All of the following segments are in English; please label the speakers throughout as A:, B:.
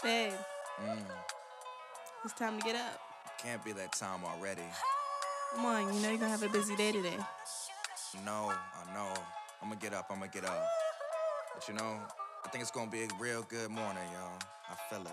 A: Babe,
B: Mm,
A: it's time to get up.
B: can't be that time already.
A: Come on, you know you're gonna have a busy day today.
B: No, I know. I'ma get up. But you know, I think it's gonna be a real good morning, y'all. I feel it.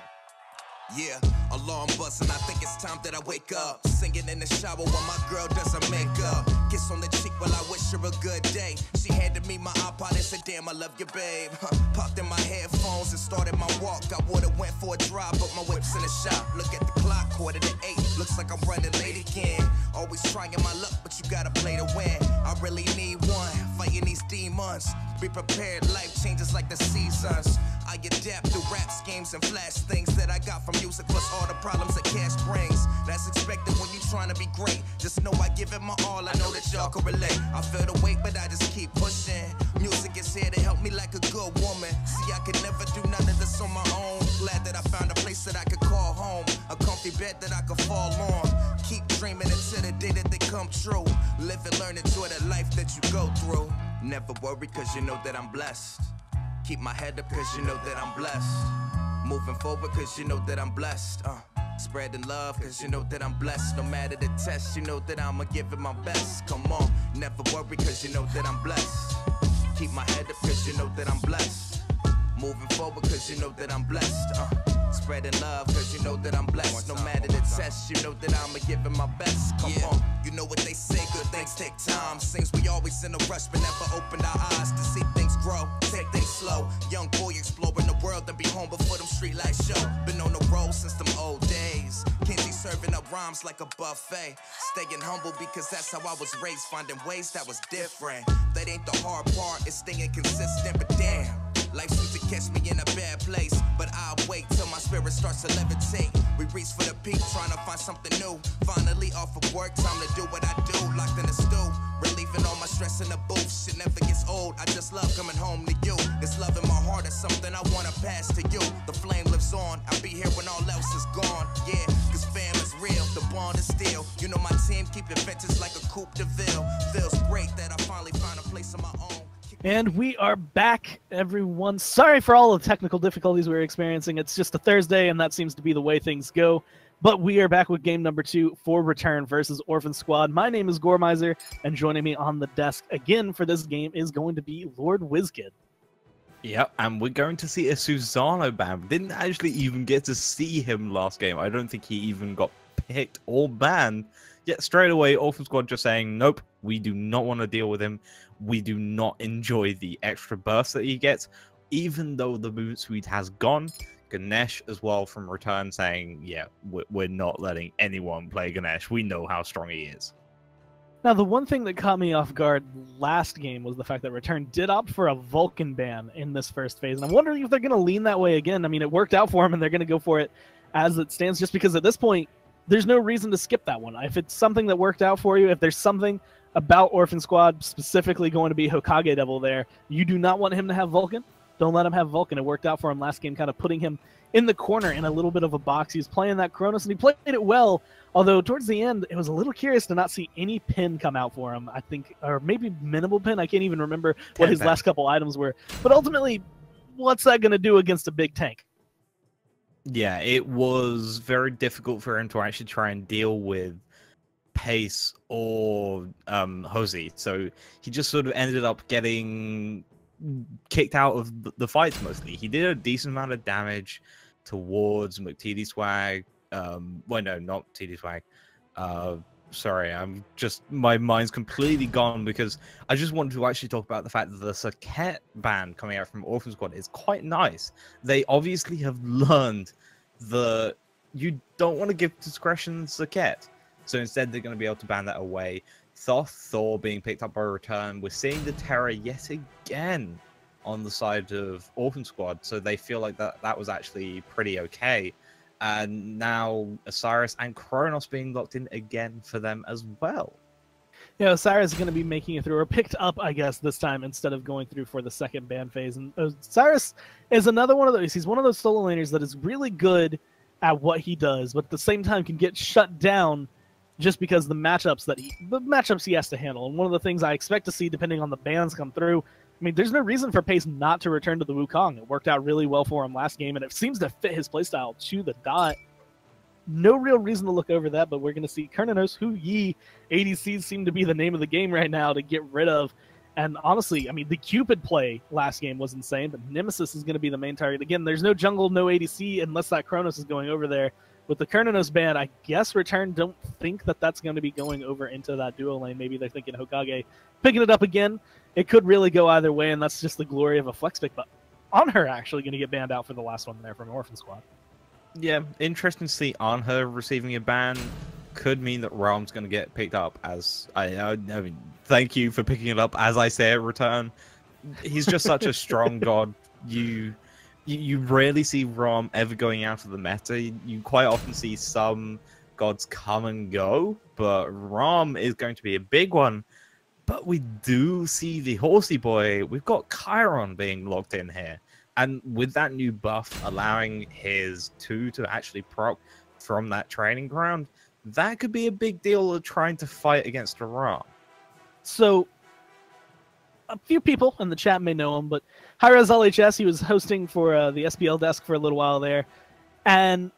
B: Yeah, alarm buzzing, I think it's time that I wake up. Singing in the shower while my girl does her makeup. Kiss on the cheek while I wish her a good day. She handed me my iPod and said, damn, I love you, babe. Popped in my headphones and started my walk. I would've went for a drive, but my whip's in the shop. Look at the clock, 7:45. Looks like I'm running late again. Always trying my luck, but you gotta play to win. I really need one, fighting these demons. Be prepared, life changes like the seasons. I adapt to rap schemes and flash things that I got from music, plus all the problems that cash brings. That's expected when you trying to be great. Just know I give it my all, I know that y'all can relate. I feel the weight, but I just keep pushing. Music is here to help me like a good woman. See, I could never do none of this on my own. Glad that I found a place that I could call home. A comfy bed that I could fall on. Keep dreaming until the day that they come true. Live and learn, enjoy the life that you go through. Never worry, cause you know that I'm blessed. Keep my head up, cause you know that I'm blessed. Moving forward, cause you know that I'm blessed. Spreading love, cause you know that I'm blessed. No matter the test, you know that I'ma give it my best. Come on, never worry, cause you know that I'm blessed. Keep my head up, cause you know that I'm blessed. Moving forward, cause you know that I'm blessed. Spreading love, cause you know that I'm blessed. No matter the test, you know that I'ma give it my best. Come on, you know what they say, good things take time. Seems we always in a rush, but never opened our eyes to see things grow, take things slow. Young boy exploring the world and be home before them street lights show. Been on the road since them old days. Kenzie serving up rhymes like a buffet. Staying humble because that's how I was raised. Finding ways that was different. That ain't the hard part, it's staying consistent, but damn. Life seems to catch me in a bad place, but I'll wait till my spirit starts to levitate. We reach for the peak, trying to find something new. Finally off of work, time to do what I do. Locked in the stew, relieving all my stress in the booth. Shit never gets old, I just love coming home to you. This love in my heart is something I wanna pass to you. The flame lives on, I'll be here when all else is gone. Yeah, cause fam is real, the bond is still. You know my team keeping vintage like a Coupe de Ville. Feels great that I finally found a place of my own.
C: And we are back, everyone. Sorry for all the technical difficulties we're experiencing. It's just a Thursday, and that seems to be the way things go. But we are back with game number 2 for Return versus Orphan Squad. My name is Gormizer, and joining me on the desk again for this game is going to be Lord Wizkid.
D: Yep, and we're going to see a Susano ban. Didn't actually even get to see him last game. I don't think he even got picked or banned. Yet straight away, Orphan Squad just saying, nope, we do not want to deal with him. We do not enjoy the extra burst that he gets, even though the movement speed has gone. Ganesh as well from Return saying, yeah, we're not letting anyone play Ganesh. We know how strong he is.
C: Now, the one thing that caught me off guard last game was the fact that Return did opt for a Vulcan ban in this first phase. And I'm wondering if they're going to lean that way again. I mean, it worked out for them, and they're going to go for it as it stands, just because at this point, there's no reason to skip that one. If it's something that worked out for you, if there's something about Orphan Squad, specifically going to be Hokage Devil there, you do not want him to have Vulcan, don't let him have Vulcan. It worked out for him last game, kind of putting him in the corner in a little bit of a box. He was playing that Kronos, and he played it well, although towards the end, it was a little curious to not see any pin come out for him, I think, or maybe minimal pin. I can't even remember what his last couple items were. But ultimately, what's that going to do against a big tank?
D: Yeah, it was very difficult for him to actually try and deal with Pace or Hosey. So he just sort of ended up getting kicked out of the fights mostly. He did a decent amount of damage towards McTD Swag. Well, no, not TD Swag. Sorry, my mind's completely gone because I just wanted to actually talk about the fact that the Saket ban coming out from Orphan Squad is quite nice. They obviously have learned that you don't want to give discretion to Saket. So instead, they're going to be able to ban that away. Thor being picked up by Return. We're seeing the Terror yet again on the side of Orphan Squad. So they feel like that was actually pretty okay. And now Osiris and Kronos being locked in again for them as well.
C: Yeah, Osiris is going to be making it through, or picked up, I guess, this time instead of going through for the second ban phase. And Osiris is another one of those. He's one of those solo laners that is really good at what he does, but at the same time can get shut down just because the matchups he has to handle. And one of the things I expect to see, depending on the bans come through, I mean, there's no reason for Pace not to return to the Wukong. It worked out really well for him last game, and it seems to fit his playstyle to the dot. No real reason to look over that, but we're going to see Kernanos, Hu Yi, ADCs seem to be the name of the game right now to get rid of. And honestly, I mean, the Cupid play last game was insane, but Nemesis is going to be the main target. Again, there's no jungle, no ADC, unless that Kronos is going over there. With the Kernanos ban, I guess Return don't think that that's going to be going over into that duo lane. Maybe they're thinking Hokage picking it up again. It could really go either way, and that's just the glory of a flex pick. But Anher actually going to get banned out for the last one there from Orphan Squad.
D: Yeah, interesting to see Anher receiving a ban. Could mean that Realm's going to get picked up as... I mean, thank you for picking it up as I say at Return. He's just such a strong god. You rarely see Rom ever going out of the meta. You quite often see some gods come and go, but Rom is going to be a big one. But we do see the horsey boy. We've got Chiron being locked in here. And with that new buff allowing his 2 to actually proc from that training ground, that could be a big deal of trying to fight against a Rom.
C: So, a few people in the chat may know him, but Hi-Rez LHS, he was hosting for the SPL desk for a little while there. And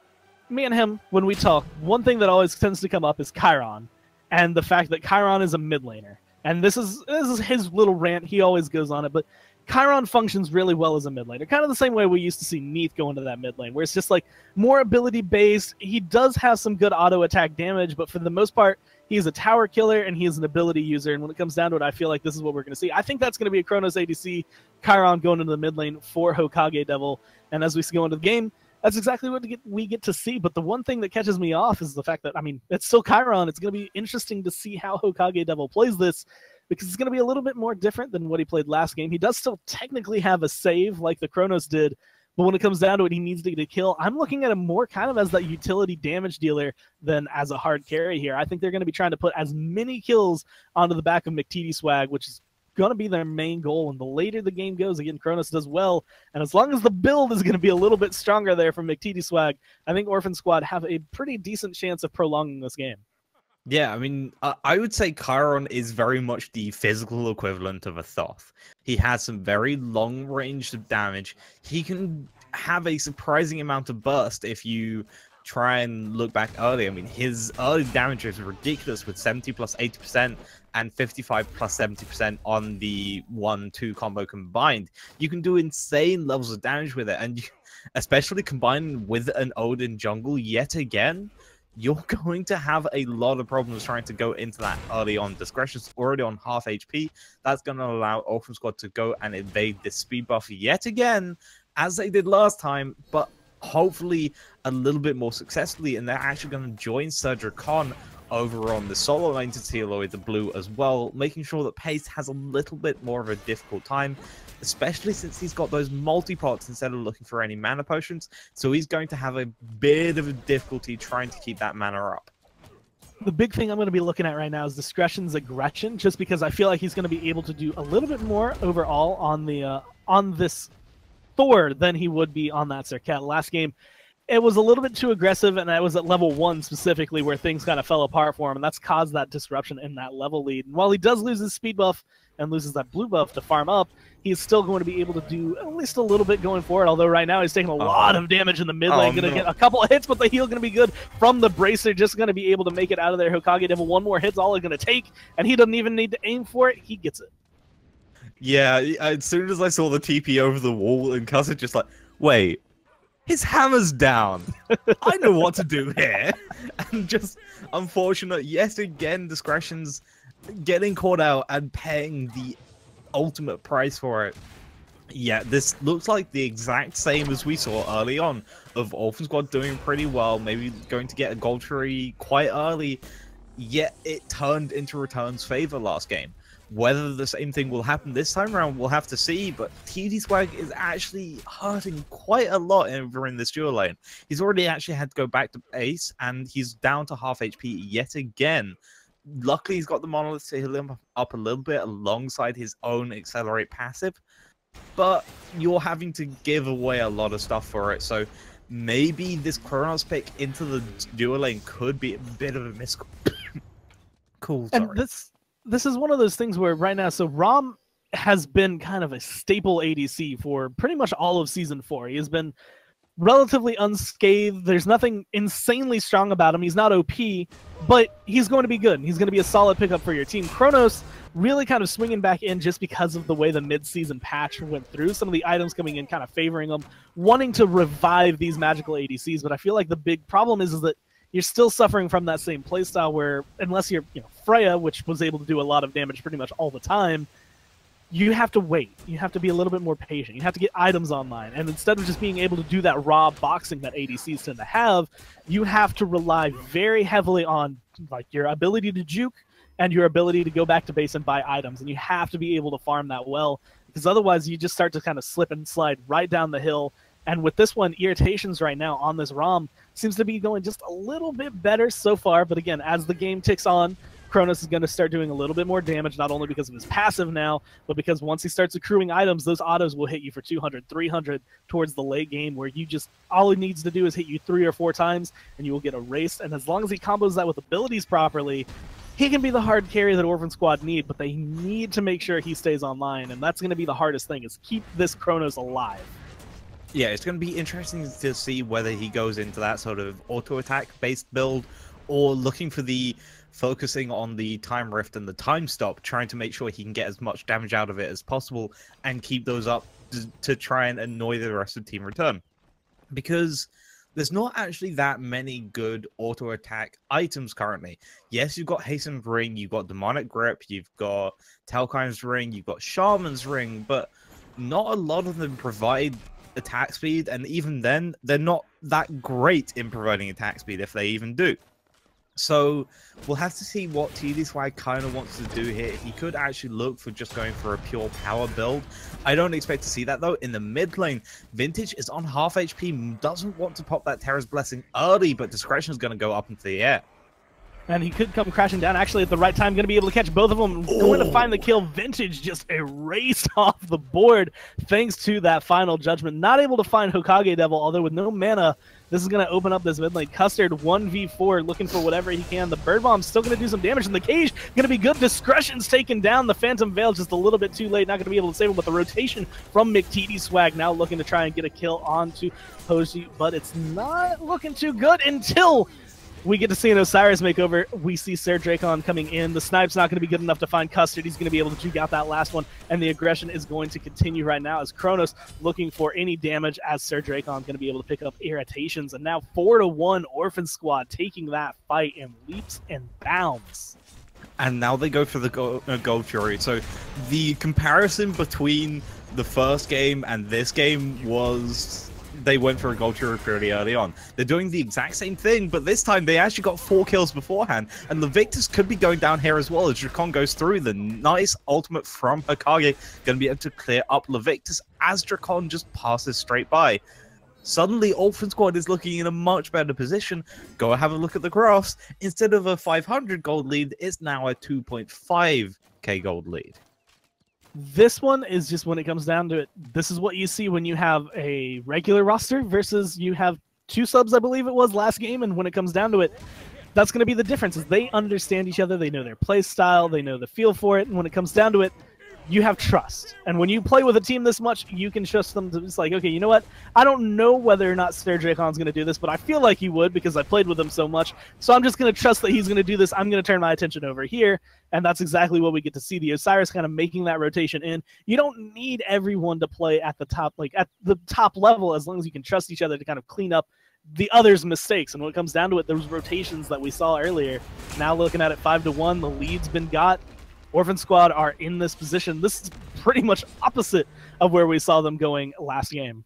C: me and him, when we talk, one thing that always tends to come up is Chiron. And the fact that Chiron is a mid laner. And this is his little rant, he always goes on it, but Chiron functions really well as a mid laner. Kind of the same way we used to see Neath go into that mid lane, where it's just like more ability based. He does have some good auto attack damage, but for the most part, he's a tower killer and he is an ability user. And when it comes down to it, I feel like this is what we're going to see. I think that's going to be a Kronos ADC, Chiron going into the mid lane for Hokage Devil. And as we go into the game, that's exactly what we get to see. But the one thing that catches me off is the fact that, I mean, it's still Chiron. It's going to be interesting to see how Hokage Devil plays this, because it's going to be a little bit more different than what he played last game. He does still technically have a save like the Kronos did, but when it comes down to it, he needs to get a kill. I'm looking at him more kind of as that utility damage dealer than as a hard carry here. I think they're going to be trying to put as many kills onto the back of McTD Swag, which is going to be their main goal. And the later the game goes, again, Kronos does well. And as long as the build is going to be a little bit stronger there from McTD Swag, I think Orphan Squad have a pretty decent chance of prolonging this game.
D: Yeah, I mean, I would say Chiron is very much the physical equivalent of a Thoth. He has some very long range of damage. He can have a surprising amount of burst if you try and look back early. I mean, his early damage is ridiculous with 70 plus 80% and 55 plus 70% on the 1-2 combo combined. You can do insane levels of damage with it, and you, especially combined with an Odin jungle yet again, you're going to have a lot of problems trying to go into that early on. Discretion's already on half HP. That's going to allow Orphan Squad to go and evade this speed buff yet again, as they did last time, but hopefully a little bit more successfully, and they're actually going to join Surger Khan over on the solo lane to seal away the blue as well, making sure that Pace has a little bit more of a difficult time, especially since he's got those multi-pots instead of looking for any mana potions, so he's going to have a bit of a difficulty trying to keep that mana up.
C: The big thing I'm going to be looking at right now is Discretion's aggression, just because I feel like he's going to be able to do a little bit more overall on the on this Thor than he would be on that Serket. Last game, it was a little bit too aggressive, and that was at level 1 specifically where things kind of fell apart for him, and that's caused that disruption in that level lead. And while he does lose his speed buff and loses that blue buff to farm up, he's still going to be able to do at least a little bit going forward, although right now he's taking a lot of damage in the mid lane. Going to get a couple of hits, but the heal going to be good from the Bracer, just going to be able to make it out of there. Hokage Devil, one more hit's all he's going to take, and he doesn't even need to aim for it. He gets it.
D: Yeah, as soon as I saw the TP over the wall, and Cuss just like, wait, his hammer's down. I know what to do here. And just unfortunate, yet again, Discretion's getting caught out and paying the ultimate price for it. Yeah, this looks like the exact same as we saw early on, of Orphan Squad doing pretty well, maybe going to get a gold tree quite early, yet it turned into Return's favor last game. Whether the same thing will happen this time around, we'll have to see, but TD Swag is actually hurting quite a lot over in this dual lane. He's already actually had to go back to Ace, and he's down to half HP yet again. Luckily, he's got the Monolith to heal him up a little bit alongside his own Accelerate passive, but you're having to give away a lot of stuff for it, so maybe this Kronos pick into the dual lane could be a bit of a miscall. Cool, sorry.
C: And this is one of those things where right now, so Rom has been kind of a staple ADC for pretty much all of Season 4. He has been relatively unscathed. There's nothing insanely strong about him. He's not OP, but he's going to be good. He's going to be a solid pickup for your team. Kronos really kind of swinging back in just because of the way the mid-season patch went through. Some of the items coming in kind of favoring them, wanting to revive these magical ADCs, but I feel like the big problem is that you're still suffering from that same playstyle where, unless you're Freya, which was able to do a lot of damage pretty much all the time, you have to wait. You have to be a little bit more patient. You have to get items online. And instead of just being able to do that raw boxing that ADCs tend to have, you have to rely very heavily on like your ability to juke and your ability to go back to base and buy items. And you have to be able to farm that well, because otherwise you just start to kind of slip and slide right down the hill. And with this one, Irritations right now on this ROM seems to be going just a little bit better so far. But again, as the game ticks on, Kronos is going to start doing a little bit more damage, not only because of his passive now, but because once he starts accruing items, those autos will hit you for 200, 300 towards the late game, where you just, all he needs to do is hit you 3 or 4 times, and you will get erased. And as long as he combos that with abilities properly, he can be the hard carry that Orphan Squad need, but they need to make sure he stays online, and that's going to be the hardest thing, is keep this Kronos alive.
D: Yeah, it's going to be interesting to see whether he goes into that sort of auto-attack based build, or looking for the focusing on the time rift and the time stop, trying to make sure he can get as much damage out of it as possible and keep those up to try and annoy the rest of Team Return. Because there's not actually that many good auto attack items currently. Yes, you've got Hastened Ring, you've got Demonic Grip, you've got Talkine's Ring, you've got Shaman's Ring, but not a lot of them provide attack speed, and even then, they're not that great in providing attack speed if they even do. So we'll have to see what TD Swag kind of wants to do here. He could actually look for just going for a pure power build. I don't expect to see that though. In the mid lane, Vintage is on half HP, doesn't want to pop that Terra's Blessing early, but Discretion is going to go up into the air.
C: And he could come crashing down actually at the right time, going to be able to catch both of them. Going to find the kill. Vintage just erased off the board thanks to that final judgment. Not able to find Hokage Devil, although with no mana, this is going to open up this mid lane. Custard 1v4 looking for whatever he can. The Bird Bomb's still going to do some damage, and the Cage going to be good. Discretion's taken down. The Phantom Veil just a little bit too late. Not going to be able to save him, but the rotation from McTD Swag now looking to try and get a kill onto Hoshi, but it's not looking too good until we get to see an Osiris makeover. We see Ser Dracon coming in. The snipe's not going to be good enough to find Custard. He's going to be able to juke out that last one, and the aggression is going to continue right now as Kronos looking for any damage, as Ser Dracon going to be able to pick up Irritations. And now 4-1 Orphan Squad taking that fight in leaps and bounds.
D: And now they go for the Gold Fury. So the comparison between the first game and this game was they went for a Gold Fury pretty early on. They're doing the exact same thing, but this time they actually got 4 kills beforehand. And Levictus could be going down here as well as Dracon goes through. The nice ultimate from Hokage going to be able to clear up Levictus as Dracon just passes straight by. Suddenly, Orphan Squad is looking in a much better position. Go have a look at the graphs. Instead of a 500 gold lead, it's now a 2.5k gold lead.
C: This one is just, when it comes down to it, this is what you see when you have a regular roster versus you have 2 subs, I believe it was, last game. And when it comes down to it, that's going to be the difference, is they understand each other, they know their play style, they know the feel for it, and when it comes down to it, you have trust. And when you play with a team this much, you can trust them to just like, okay, you know what? I don't know whether or not Ser Dracon's going to do this, but I feel like he would because I played with him so much. So I'm just going to trust that he's going to do this. I'm going to turn my attention over here. And that's exactly what we get to see. The Osiris kind of making that rotation in. You don't need everyone to play at the top, like at the top level, as long as you can trust each other to kind of clean up the other's mistakes. And when it comes down to it, those rotations that we saw earlier, now looking at it 5-1, the lead's been got. Orphan Squad are in this position. This is pretty much opposite of where we saw them going last game.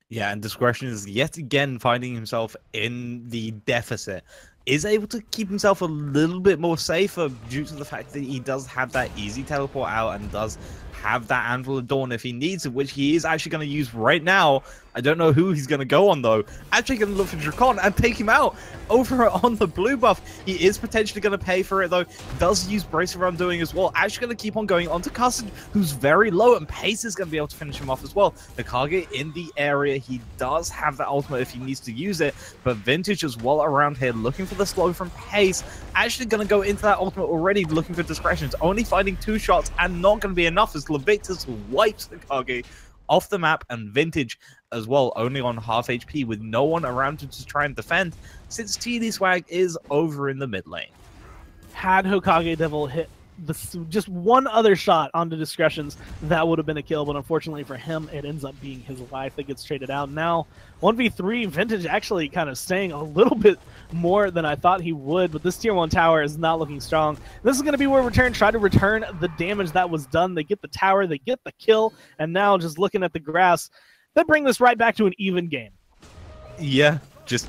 D: Yeah, and Discretion is yet again finding himself in the deficit. Is able to keep himself a little bit more safer due to the fact that he does have that easy teleport out and does have that Anvil of Dawn if he needs it, which he is actually going to use right now. I don't know who he's going to go on, though. Actually going to look for Drakon and take him out over on the blue buff. He is potentially going to pay for it, though. Does use Brace of Undoing as well. Actually going to keep on going onto Custard, who's very low, and Pace is going to be able to finish him off as well. Nakage in the area. He does have that ultimate if he needs to use it, but Vintage as well around here, looking for the slow from Pace. Actually going to go into that ultimate already, looking for discretions. Only finding 2 shots and not going to be enough as Levictus wipes Nakage off the map, and Vintage as well, only on half HP with no one around to try and defend, since TD Swag is over in the mid lane.
C: Had Hokage Devil hit just one other shot onto Discretions, that would have been a kill, but unfortunately for him, it ends up being his life that gets traded out. Now, 1v3, Vintage actually kind of staying a little bit more than I thought he would, but this tier 1 tower is not looking strong. This is going to be where Return try to return the damage that was done. They get the tower, they get the kill, and now just looking at the grass, they bring this right back to an even game.
D: Yeah, just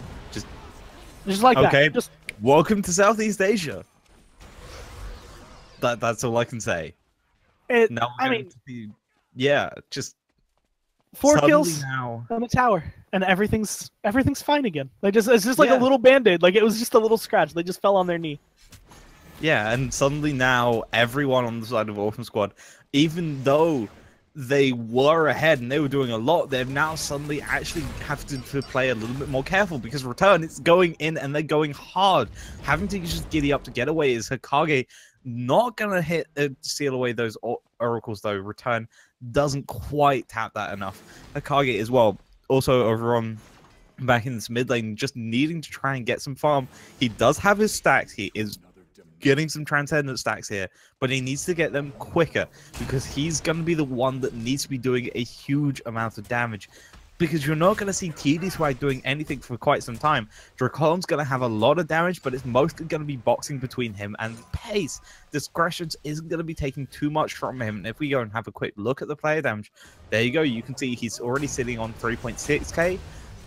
C: like
D: okay.
C: that. Just
D: welcome to Southeast Asia. That's all I can say.
C: I mean,
D: yeah, just
C: 4 kills
D: now
C: on the tower, and everything's fine again. It's just like a little band-aid. Like it was just a little scratch. They just fell on their knee.
D: Yeah, and suddenly now everyone on the side of Orphan Squad, even though they were ahead and they were doing a lot, they've now suddenly actually have to play a little bit more careful, because Return, it's going in and they're going hard. Having to just giddy up to get away is Hokage. Not gonna hit seal away those oracles though. Return doesn't quite tap that enough. Hokage as well, also over on back in this mid lane, just needing to try and get some farm. He does have his stacks. He is getting some transcendent stacks here, but he needs to get them quicker, because he's gonna be the one that needs to be doing a huge amount of damage. Because you're not going to see TD Swag doing anything for quite some time. Dracon's going to have a lot of damage, but it's mostly going to be boxing between him and Pace. Discretions isn't going to be taking too much from him. And if we go and have a quick look at the player damage, there you go. You can see he's already sitting on 3.6k.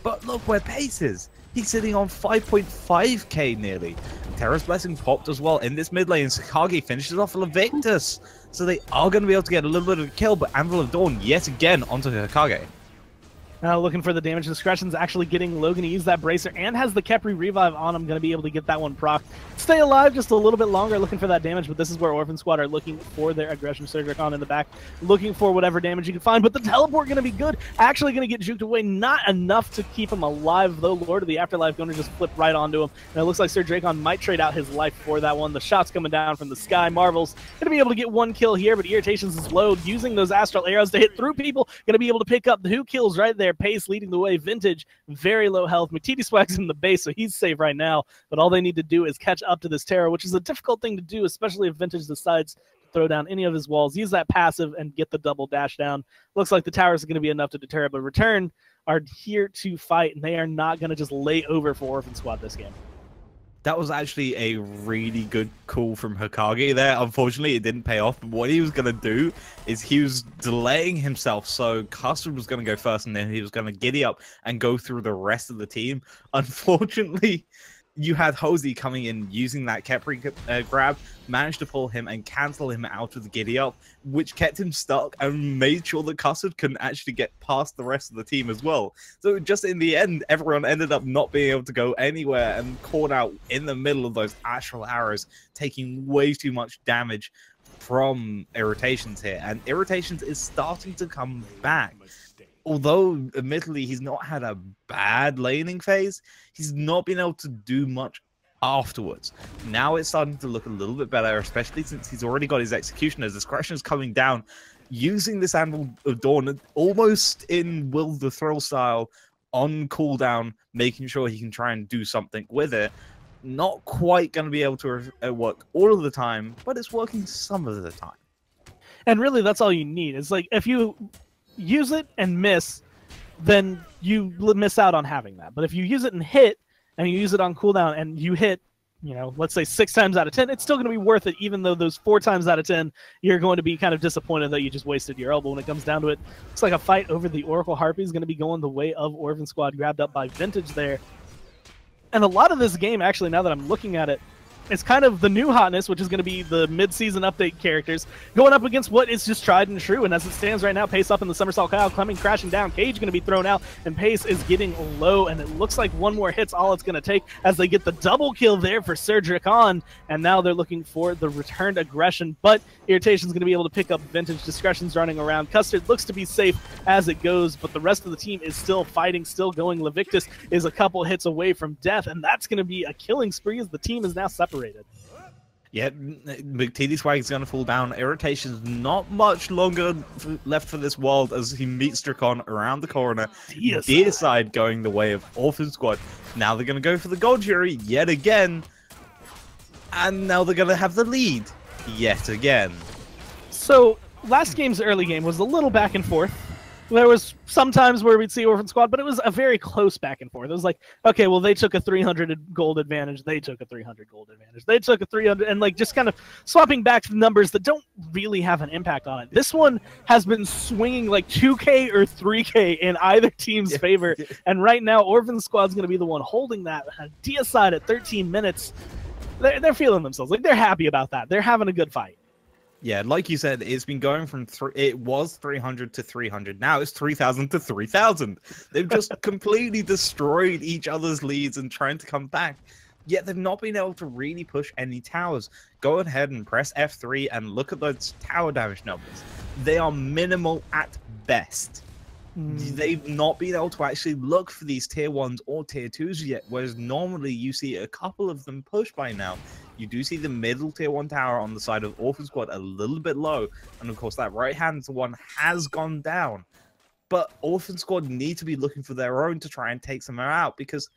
D: But look where Pace is. He's sitting on 5.5k nearly. Terra's Blessing popped as well in this mid lane. Sakagi finishes off Levictus. So they are going to be able to get a little bit of a kill, but Anvil of Dawn yet again onto Hokage.
C: Now looking for the damage. Discretion's actually getting Logan to use that bracer and has the Kepri revive on him. Going to be able to get that one proc. Stay alive just a little bit longer looking for that damage, but this is where Orphan Squad are looking for their aggression. Surgic on in the back, looking for whatever damage you can find, but the teleport going to be good. Actually going to get juked away. Not enough to keep him alive, though. Lord of the Afterlife going to just flip right onto him. And it looks like Sir Dracon might trade out his life for that one. The shot's coming down from the sky. Marvel's going to be able to get one kill here, but Irritations is low, using those astral arrows to hit through people. Going to be able to pick up the 2 kills right there. Pace leading the way. Vintage, very low health. McTD Swag's in the base, so he's safe right now. But all they need to do is catch up to this terror, which is a difficult thing to do, especially if Vintage decides to throw down any of his walls. Use that passive and get the double dash down. Looks like the towers are going to be enough to deter it, but Return are here to fight, and they are not going to just lay over for Orphan Squad this game.
D: That was actually a really good call from Hokage there. Unfortunately, it didn't pay off. But what he was going to do is he was delaying himself. So Custard was going to go first, and then he was going to giddy up and go through the rest of the team. Unfortunately, you had Hosey coming in using that Kepri grab, managed to pull him and cancel him out of the giddy up, which kept him stuck and made sure that Custard couldn't actually get past the rest of the team as well. So just in the end, everyone ended up not being able to go anywhere and caught out in the middle of those astral arrows, taking way too much damage from Irritations here. And Irritations is starting to come back. Although, admittedly, he's not had a bad laning phase, he's not been able to do much afterwards. Now it's starting to look a little bit better, especially since he's already got his Executioner's Discretion is coming down, using this Anvil of Dawn almost in Will the Thrill style on cooldown, making sure he can try and do something with it. Not quite going to be able to work all of the time, but it's working some of the time.
C: And really, that's all you need. It's like, if you use it and miss, then you miss out on having that. But if you use it and hit, and you use it on cooldown, and you hit, you know, let's say 6 times out of 10, it's still going to be worth it, even though those 4 times out of 10, you're going to be kind of disappointed that you just wasted your elbow when it comes down to it. Looks like a fight over the Oracle Harpy is going to be going the way of Orphan Squad, grabbed up by Vintage there. And a lot of this game, actually, now that I'm looking at it, It's kind of the new hotness, which is going to be the mid-season update characters, going up against what is just tried and true. And as it stands right now, Pace up in the somersault Kyle, coming crashing down. Cage going to be thrown out, and Pace is getting low, and it looks like one more hit's all it's going to take as they get the double kill there for Surgic on, and now they're looking for the returned aggression, but Irritation's going to be able to pick up Vintage. Discretion's running around. Custard looks to be safe as it goes, but the rest of the team is still fighting, still going. Levictus is a couple hits away from death, and that's going to be a killing spree as the team is now separated.
D: Yeah, TD Swag is going to fall down. Irritation's not much longer left for this world as he meets Dracon around the corner. Deicide going the way of Orphan Squad. Now they're going to go for the Gold Jury yet again. And now they're going to have the lead yet again.
C: So, last game's early game was a little back and forth. There was some times where we'd see Orphan Squad, but it was a very close back and forth. It was like, okay, well, they took a 300 gold advantage. They took a 300 gold advantage. They took a 300, and like just kind of swapping back to numbers that don't really have an impact on it. This one has been swinging like 2K or 3K in either team's favor, and right now, Orphan Squad's going to be the one holding that. Deicide at 13 minutes, they're feeling themselves. Like, they're happy about that. They're having a good fight.
D: Yeah, like you said, it's been going from it was 300 to 300. Now it's 3,000 to 3,000. They've just completely destroyed each other's leads and trying to come back. Yet they've not been able to really push any towers. Go ahead and press F3 and look at those tower damage numbers. They are minimal at best. They've not been able to actually look for these tier 1s or tier 2s yet, whereas normally you see a couple of them push by now. You do see the middle tier 1 tower on the side of Orphan Squad a little bit low, and of course that right-hand one has gone down. But Orphan Squad need to be looking for their own to try and take some out, because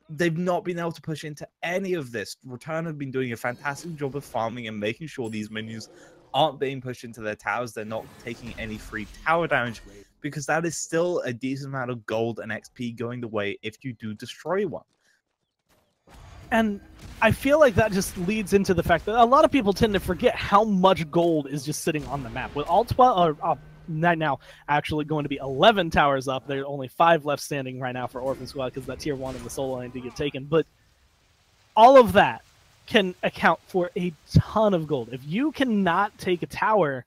D: they've not been able to push into any of this. Return have been doing a fantastic job of farming and making sure these minions aren't being pushed into their towers. They're not taking any free tower damage, because that is still a decent amount of gold and XP going the way if you do destroy one.
C: And I feel like that just leads into the fact that a lot of people tend to forget how much gold is just sitting on the map. With all 12, now actually going to be 11 towers up, there are only 5 left standing right now for Orphan Squad because that tier 1 and the solo lane did get taken. But all of that can account for a ton of gold. If you cannot take a tower,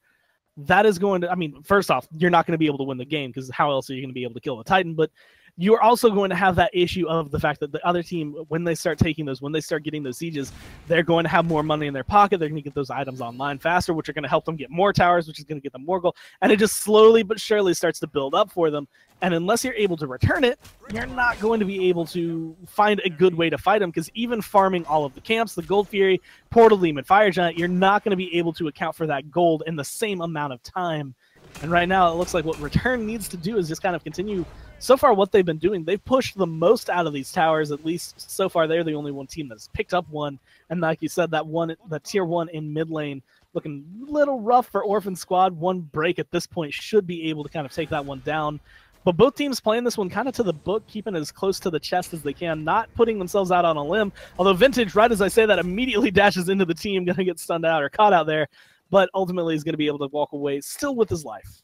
C: that is going to, I mean, first off, you're not going to be able to win the game because how else are you going to be able to kill the Titan? But you're also going to have that issue of the fact that the other team, when they start taking those, when they start getting those sieges, they're going to have more money in their pocket. They're going to get those items online faster, which are going to help them get more towers, which is going to get them more gold. And it just slowly but surely starts to build up for them. And unless you're able to return it, you're not going to be able to find a good way to fight them, because even farming all of the camps, the Gold Fury, Portal Demon, Fire Giant, you're not going to be able to account for that gold in the same amount of time. And right now, it looks like what Return needs to do is just kind of continue. So far, what they've been doing, they've pushed the most out of these towers. At least so far, they're the only one team that's picked up one. And like you said, the tier 1 in mid lane looking a little rough for Orphan Squad. One break at this point should be able to kind of take that one down. But both teams playing this one kind of to the book, keeping it as close to the chest as they can, not putting themselves out on a limb. Although Vintage, right as I say that, immediately dashes into the team, going to get stunned out or caught out there. But ultimately, he's going to be able to walk away still with his life.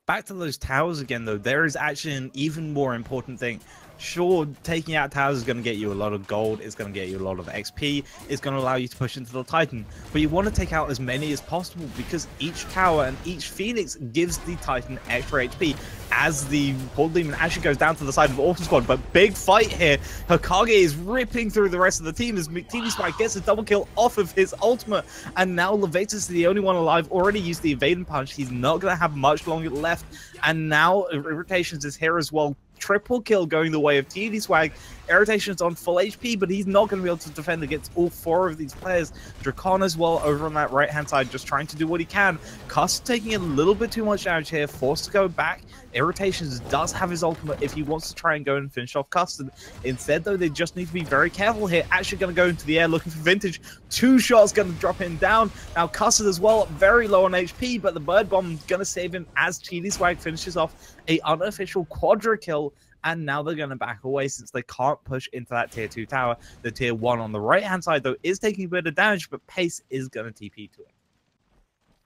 D: Back to those towers again, though, there is actually an even more important thing. Sure, taking out towers is going to get you a lot of gold, it's going to get you a lot of XP, it's going to allow you to push into the Titan, but you want to take out as many as possible, because each tower and each Phoenix gives the Titan extra HP as the Portal Demon actually goes down to the side of Orphan Squad. But big fight here. Hokage is ripping through the rest of the team as TV Spike gets a double kill off of his ultimate, and now Levatus is the only one alive, already used the evading punch. He's not going to have much longer left, and now Irritations is here as well. Triple kill going the way of TD Swag. Irritation's on full HP, but he's not going to be able to defend against all 4 of these players. Dracon as well over on that right-hand side, just trying to do what he can. Cuss taking a little bit too much damage here, forced to go back. Irritations does have his ultimate if he wants to try and go and finish off Custard. Instead, though, they just need to be very careful here. Actually going to go into the air looking for Vintage. 2 shots going to drop him down. Now Custard as well, very low on HP, but the Bird Bomb going to save him as TD Swag finishes off a unofficial quadra kill. And now they're going to back away since they can't push into that tier 2 tower. The tier 1 on the right-hand side, though, is taking a bit of damage, but Pace is going to TP to it.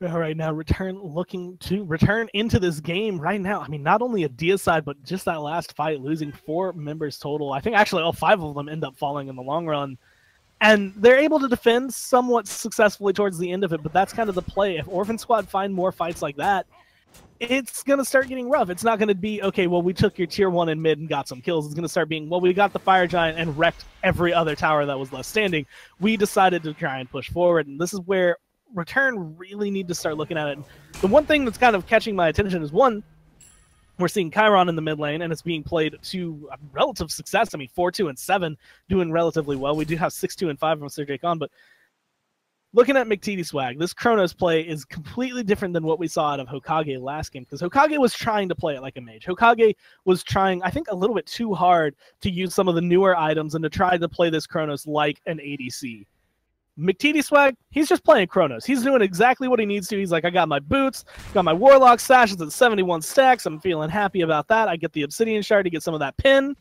C: All right, now Return looking to return into this game right now. I mean, not only a Deicide, but just that last fight, losing 4 members total. I think actually all 5 of them end up falling in the long run. And they're able to defend somewhat successfully towards the end of it, but that's kind of the play. If Orphan Squad find more fights like that, it's going to start getting rough. It's not going to be, okay, well, we took your tier 1 in mid and got some kills. It's going to start being, well, we got the Fire Giant and wrecked every other tower that was left standing. We decided to try and push forward, and this is where Return really need to start looking at it. And the one thing that's kind of catching my attention is, one, we're seeing Chiron in the mid lane, and it's being played to relative success. I mean, 4-2 and 7 doing relatively well. We do have 6-2 and 5 from Sir Jake on, but looking at McTeedy swag, this Chronos play is completely different than what we saw out of Hokage last game, because Hokage was trying to play it like a mage. Hokage was trying, I think, a little bit too hard to use some of the newer items and to try to play this Chronos like an ADC. McTeedy swag, he's just playing Chronos. He's doing exactly what he needs to. He's like, I got my boots, got my Warlock sashes at 71 stacks. I'm feeling happy about that. I get the Obsidian Shard to get some of that pin,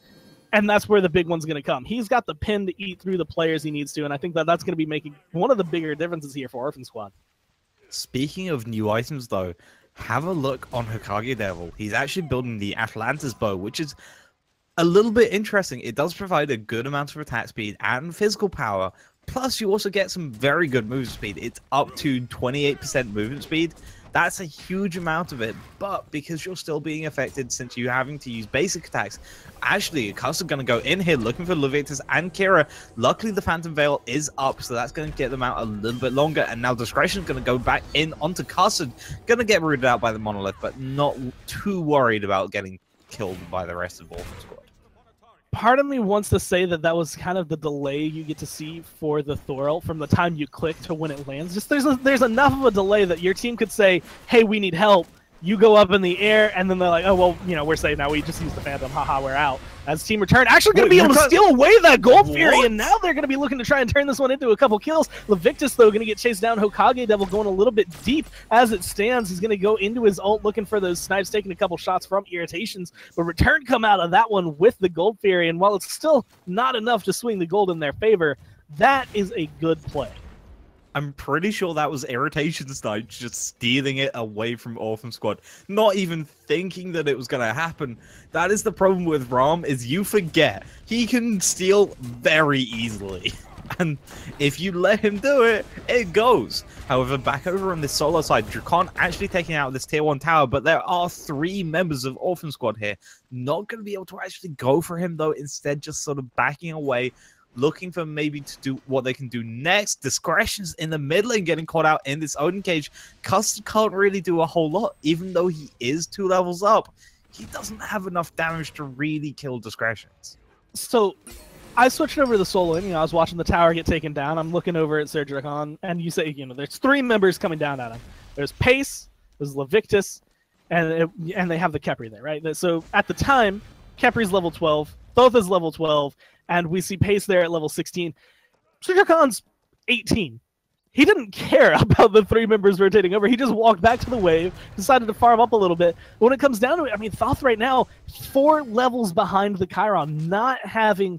C: and that's where the big one's going to come. He's got the pin to eat through the players he needs to, and I think that that's going to be making one of the bigger differences here for Orphan Squad.
D: Speaking of new items, though, have a look on Hokage Devil. He's actually building the Atlantis bow, which is a little bit interesting. It does provide a good amount of attack speed and physical power, plus you also get some very good movement speed. It's up to 28% movement speed. That's a huge amount of it, but because you're still being affected since you're having to use basic attacks, actually, Cuss are going to go in here looking for Leviticus and Kira. Luckily, the Phantom Veil is up, so that's going to get them out a little bit longer, and now Discretion is going to go back in onto Cuss, going to get rooted out by the Monolith, but not too worried about getting killed by the rest of Orphan Squad.
C: Part of me wants to say that that was kind of the delay you get to see for the Thorl from the time you click to when it lands. Just there's enough of a delay that your team could say, hey, we need help. You go up in the air, and then they're like, oh, well, you know, we're safe now. We just used the Phantom. Haha, we're out. As Team Return actually going to be able to steal away that Gold Fury, and now they're going to be looking to try and turn this one into a couple kills. Levictus, though, going to get chased down. Hokage Devil going a little bit deep as it stands. He's going to go into his ult looking for those snipes, taking a couple shots from Irritations. But Return come out of that one with the Gold Fury, and while it's still not enough to swing the gold in their favor, that is a good play.
D: I'm pretty sure that was Irritation Snipe just stealing it away from Orphan Squad, not even thinking that it was going to happen. That is the problem with Rom, is you forget. He can steal very easily. And if you let him do it, it goes. However, back over on this solo side, Drakon actually taking out this tier 1 tower, but there are 3 members of Orphan Squad here. Not going to be able to actually go for him, though, instead just sort of backing away, looking for maybe to do what they can do next. Discretion's in the mid lane getting caught out in this Odin cage. Custard can't really do a whole lot, even though he is 2 levels up. He doesn't have enough damage to really kill Discretions.
C: So I switched over to the solo lane. You know, I was watching the tower get taken down. I'm looking over at Sir Drakon, and you say, you know, there's 3 members coming down at him. There's Pace, there's Levictus, and they have the Khepri there, right? So at the time, Khepri's level 12, Thoth is level 12, and we see Pace there at level 16. Sir Drakon's 18. He didn't care about the 3 members rotating over. He just walked back to the wave, decided to farm up a little bit. But when it comes down to it, I mean, Thoth right now, 4 levels behind the Chiron, not having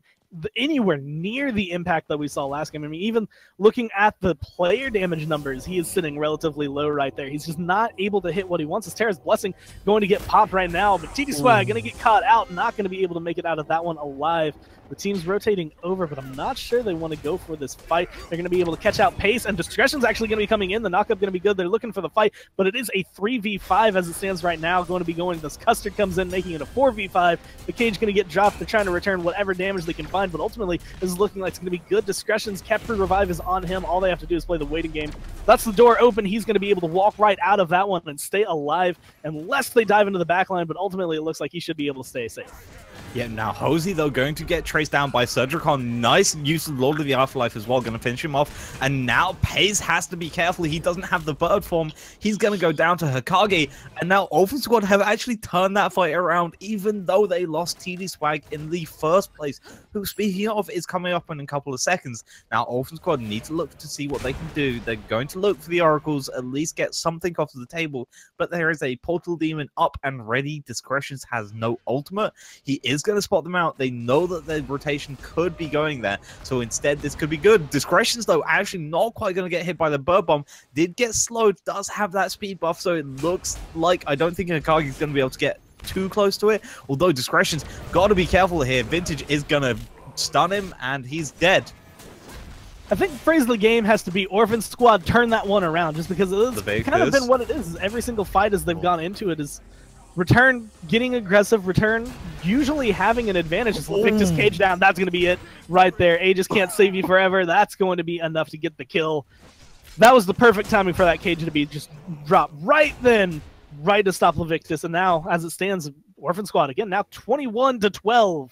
C: anywhere near the impact that we saw last game. I mean, even looking at the player damage numbers, he is sitting relatively low right there. He's just not able to hit what he wants. His Terra's Blessing going to get popped right now, but TD Swag going to get caught out, not going to be able to make it out of that one alive. The team's rotating over, but I'm not sure they want to go for this fight. They're going to be able to catch out Pace, and Discretion's actually going to be coming in. The knockup going to be good. They're looking for the fight, but it is a 3v5 as it stands right now. Going to be going. This Custard comes in, making it a 4v5. The cage going to get dropped. They're trying to return whatever damage they can find, but ultimately this is looking like it's going to be good. Discretion's Khepri revive is on him. All they have to do is play the waiting game. That's the door open. He's going to be able to walk right out of that one and stay alive unless they dive into the backline, but ultimately it looks like he should be able to stay safe.
D: Yeah, now Hosey, though, going to get traced down by Surgicon. Nice use of Lord of the Afterlife as well, going to finish him off. And now Pace has to be careful. He doesn't have the bird form. He's going to go down to Hokage. And now Orphan Squad have actually turned that fight around, even though they lost TD Swag in the first place, who, speaking of, is coming up in a couple of seconds. Now Orphan Squad need to look to see what they can do. They're going to look for the Oracles, at least get something off the table. But there is a Portal Demon up and ready. Discretions has no ultimate. He is going to spot them out. They know that the rotation could be going there, so instead this could be good. Discretions, though, actually not quite going to get hit by the bird bomb. Did get slowed, does have that speed buff, so it looks like I don't think Hokage is going to be able to get too close to it, although Discretion's got to be careful here. Vintage is going to stun him, and he's dead.
C: I think the phrase of the game has to be Orphan Squad turn that one around, just because it's kind of been what it is. Every single fight as they've gone into it is Return getting aggressive, Return usually having an advantage. Just Victus cage down, that's going to be it right there. Aegis can't save you forever. That's going to be enough to get the kill. That was the perfect timing for that cage to be just dropped right then, right to stop Levictus. And now, as it stands, Orphan Squad, again, now 21-12.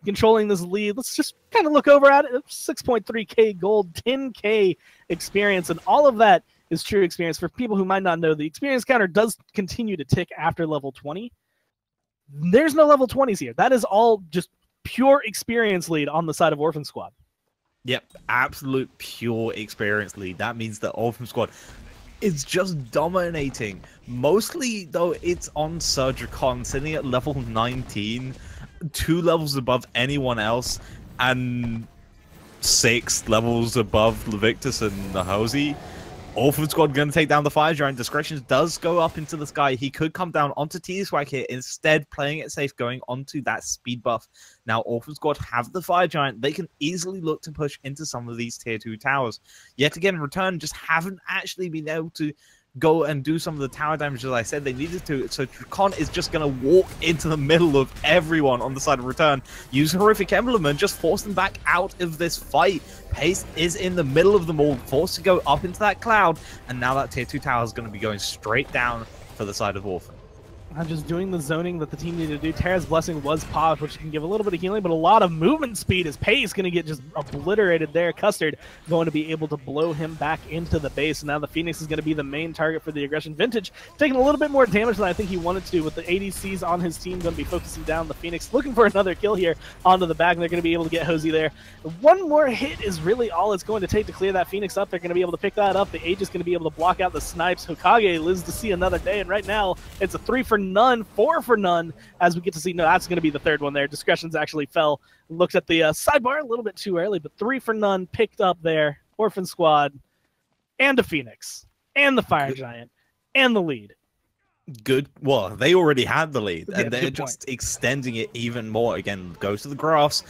C: Controlling this lead. Let's just kind of look over at it. 6.3k gold, 10k experience, and all of that is true experience. For people who might not know, the experience counter does continue to tick after level 20. There's no level 20s here. That is all just pure experience lead on the side of Orphan Squad.
D: Yep, absolute pure experience lead. That means that Orphan Squad is just dominating. Mostly, though, it's on Surgicon, sitting at level 19. 2 levels above anyone else, and 6 levels above Levictus and the Hosey. Orphan Squad going to take down the Fire Giant. Discretion does go up into the sky. He could come down onto T-Swag here, instead playing it safe, going onto that speed buff. Now Orphan Squad have the Fire Giant. They can easily look to push into some of these tier 2 towers. Yet again, Return just haven't actually been able to go and do some of the tower damage as I said they needed to. So Tricon is just going to walk into the middle of everyone on the side of Return, use Horrific Emblem, and just force them back out of this fight. Pace is in the middle of them all, forced to go up into that cloud, and now that tier 2 tower is going to be going straight down for the side of Orphan.
C: I'm just doing the zoning that the team needed to do. Terra's Blessing was paused, which can give a little bit of healing, but a lot of movement speed as Pace going to get just obliterated there. Custard going to be able to blow him back into the base. Now the Phoenix is going to be the main target for the aggression. Vintage taking a little bit more damage than I think he wanted to, with the ADCs on his team going to be focusing down the Phoenix, looking for another kill here onto the back, and they're going to be able to get Hosey there. One more hit is really all it's going to take to clear that Phoenix up. They're going to be able to pick that up. The Aegis going to be able to block out the snipes. Hokage lives to see another day, and right now it's a 3 for none, 4 for none, as we get to see. No, that's going to be the third one there. Discretions actually fell. Looked at the sidebar a little bit too early, but 3 for none picked up there. Orphan Squad and a Phoenix and the Fire Giant and the lead.
D: Good. Well, they already had the lead,
C: Yeah,
D: and they're just extending it even more. Again, go to the graphs.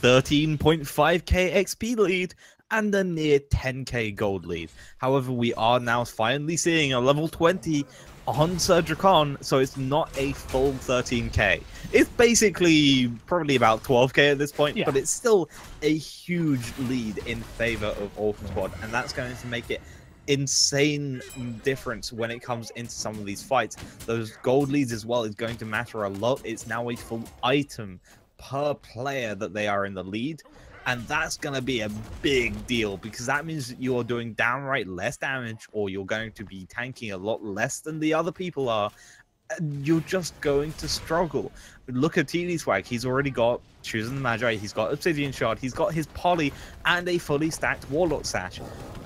D: 13.5k XP lead and a near 10k gold lead. However, we are now finally seeing a level 20 on Surgicon, so it's not a full 13k. It's basically probably about 12k at this point, but it's still a huge lead in favor of Orphan Squad, and that's going to make it insane difference when it comes into some of these fights. Those gold leads as well is going to matter a lot. It's now a full item per player that they are in the lead, and that's going to be a big deal, because that means that you're doing downright less damage, or you're going to be tanking a lot less than the other people are. You're just going to struggle. Look at T-Swag. He's already got Choosing the Magi, he's got Obsidian Shard, he's got his Poly, and a fully stacked Warlock Sash.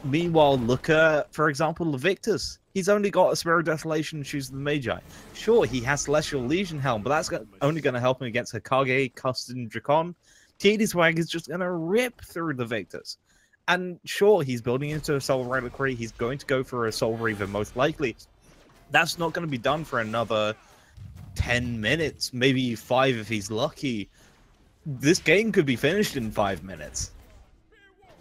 D: Meanwhile, look at, for example, Levictus. He's only got a Spirit of Desolation and Choosing the Magi. Sure, he has Celestial Legion Helm, but that's only going to help him against Hokage, Custard, and Dracon. T-Swag is just going to rip through the Victors. And sure, he's building into a Soul Reliquary. He's going to go for a Soul Reaver, most likely. That's not going to be done for another 10 minutes, maybe 5 if he's lucky. This game could be finished in 5 minutes.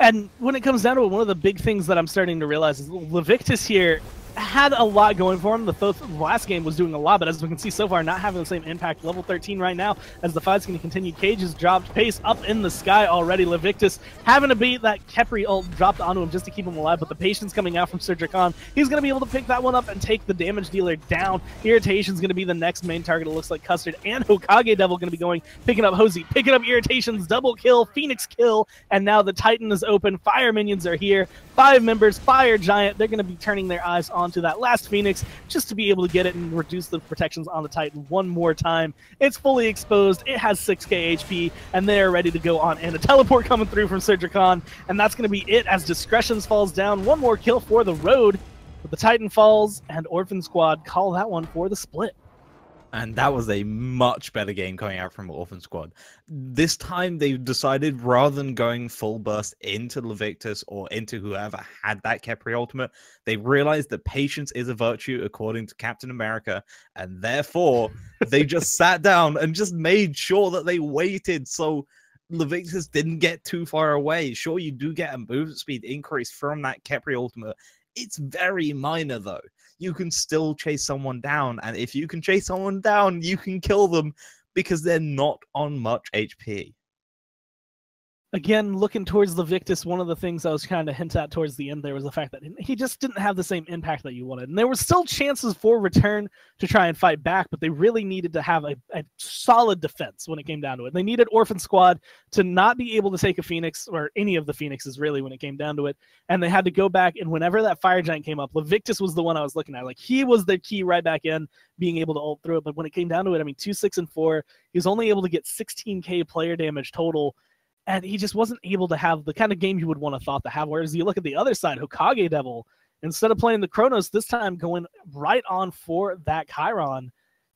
C: And when it comes down to it, one of the big things that I'm starting to realize is Levictus here had a lot going for him. The last game was doing a lot, but as we can see so far, not having the same impact. Level 13 right now, as the fight's going to continue. Cage has dropped, Pace up in the sky already. Levictus having to beat that Kepri ult dropped onto him just to keep him alive, but the patience coming out from Surgicon, he's going to be able to pick that one up and take the damage dealer down. Irritation's going to be the next main target. It looks like Custard and Hokage Devil going to be going, picking up Hosey, picking up Irritation's double kill, Phoenix kill, and now the Titan is open. Fire minions are here. 5 members, Fire Giant, they're going to be turning their eyes onto that last Phoenix just to be able to get it and reduce the protections on the Titan one more time. It's fully exposed, it has 6k HP, and they're ready to go on. And a teleport coming through from Surgicon, and that's going to be it as Discretions falls down. One more kill for the road, but the Titan falls, and Orphan Squad call that one for the split.
D: And that was a much better game coming out from Orphan Squad. This time they decided, rather than going full burst into Levictus or into whoever had that Kepri ultimate, they realized that patience is a virtue according to Captain America, and therefore they just sat down and just made sure that they waited. So Levictus didn't get too far away. Sure, you do get a movement speed increase from that Kepri ultimate. It's very minor, though. You can still chase someone down, and if you can chase someone down, you can kill them because they're not on much HP.
C: Again, looking towards Levictus, one of the things I was trying to hint at towards the end there was the fact that he just didn't have the same impact that you wanted. And there were still chances for Return to try and fight back, but they really needed to have a solid defense when it came down to it. They needed Orphan Squad to not be able to take a Phoenix, or any of the Phoenixes really, when it came down to it. And they had to go back, and whenever that Fire Giant came up, Levictus was the one I was looking at. Like, he was the key right back in, being able to ult through it. But when it came down to it, I mean, 2, 6, and 4, he was only able to get 16k player damage total. And he just wasn't able to have the kind of game you would want to thought to have. Whereas you look at the other side, Hokage Devil, instead of playing the Chronos, this time going right on for that Chiron.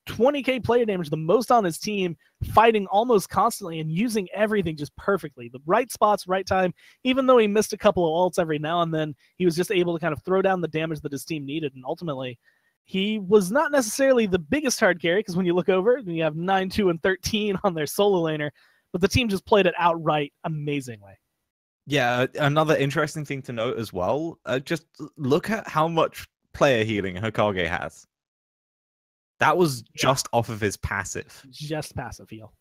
C: 20k player damage, the most on his team, fighting almost constantly and using everything just perfectly. The right spots, right time. Even though he missed a couple of ults every now and then, he was just able to kind of throw down the damage that his team needed. And ultimately, he was not necessarily the biggest hard carry, because when you look over, you have 9, 2, and 13 on their solo laner. But the team just played it outright amazingly.
D: Yeah, another interesting thing to note as well, just look at how much player healing Hokage has. That was just off of his passive.
C: Just passive heal.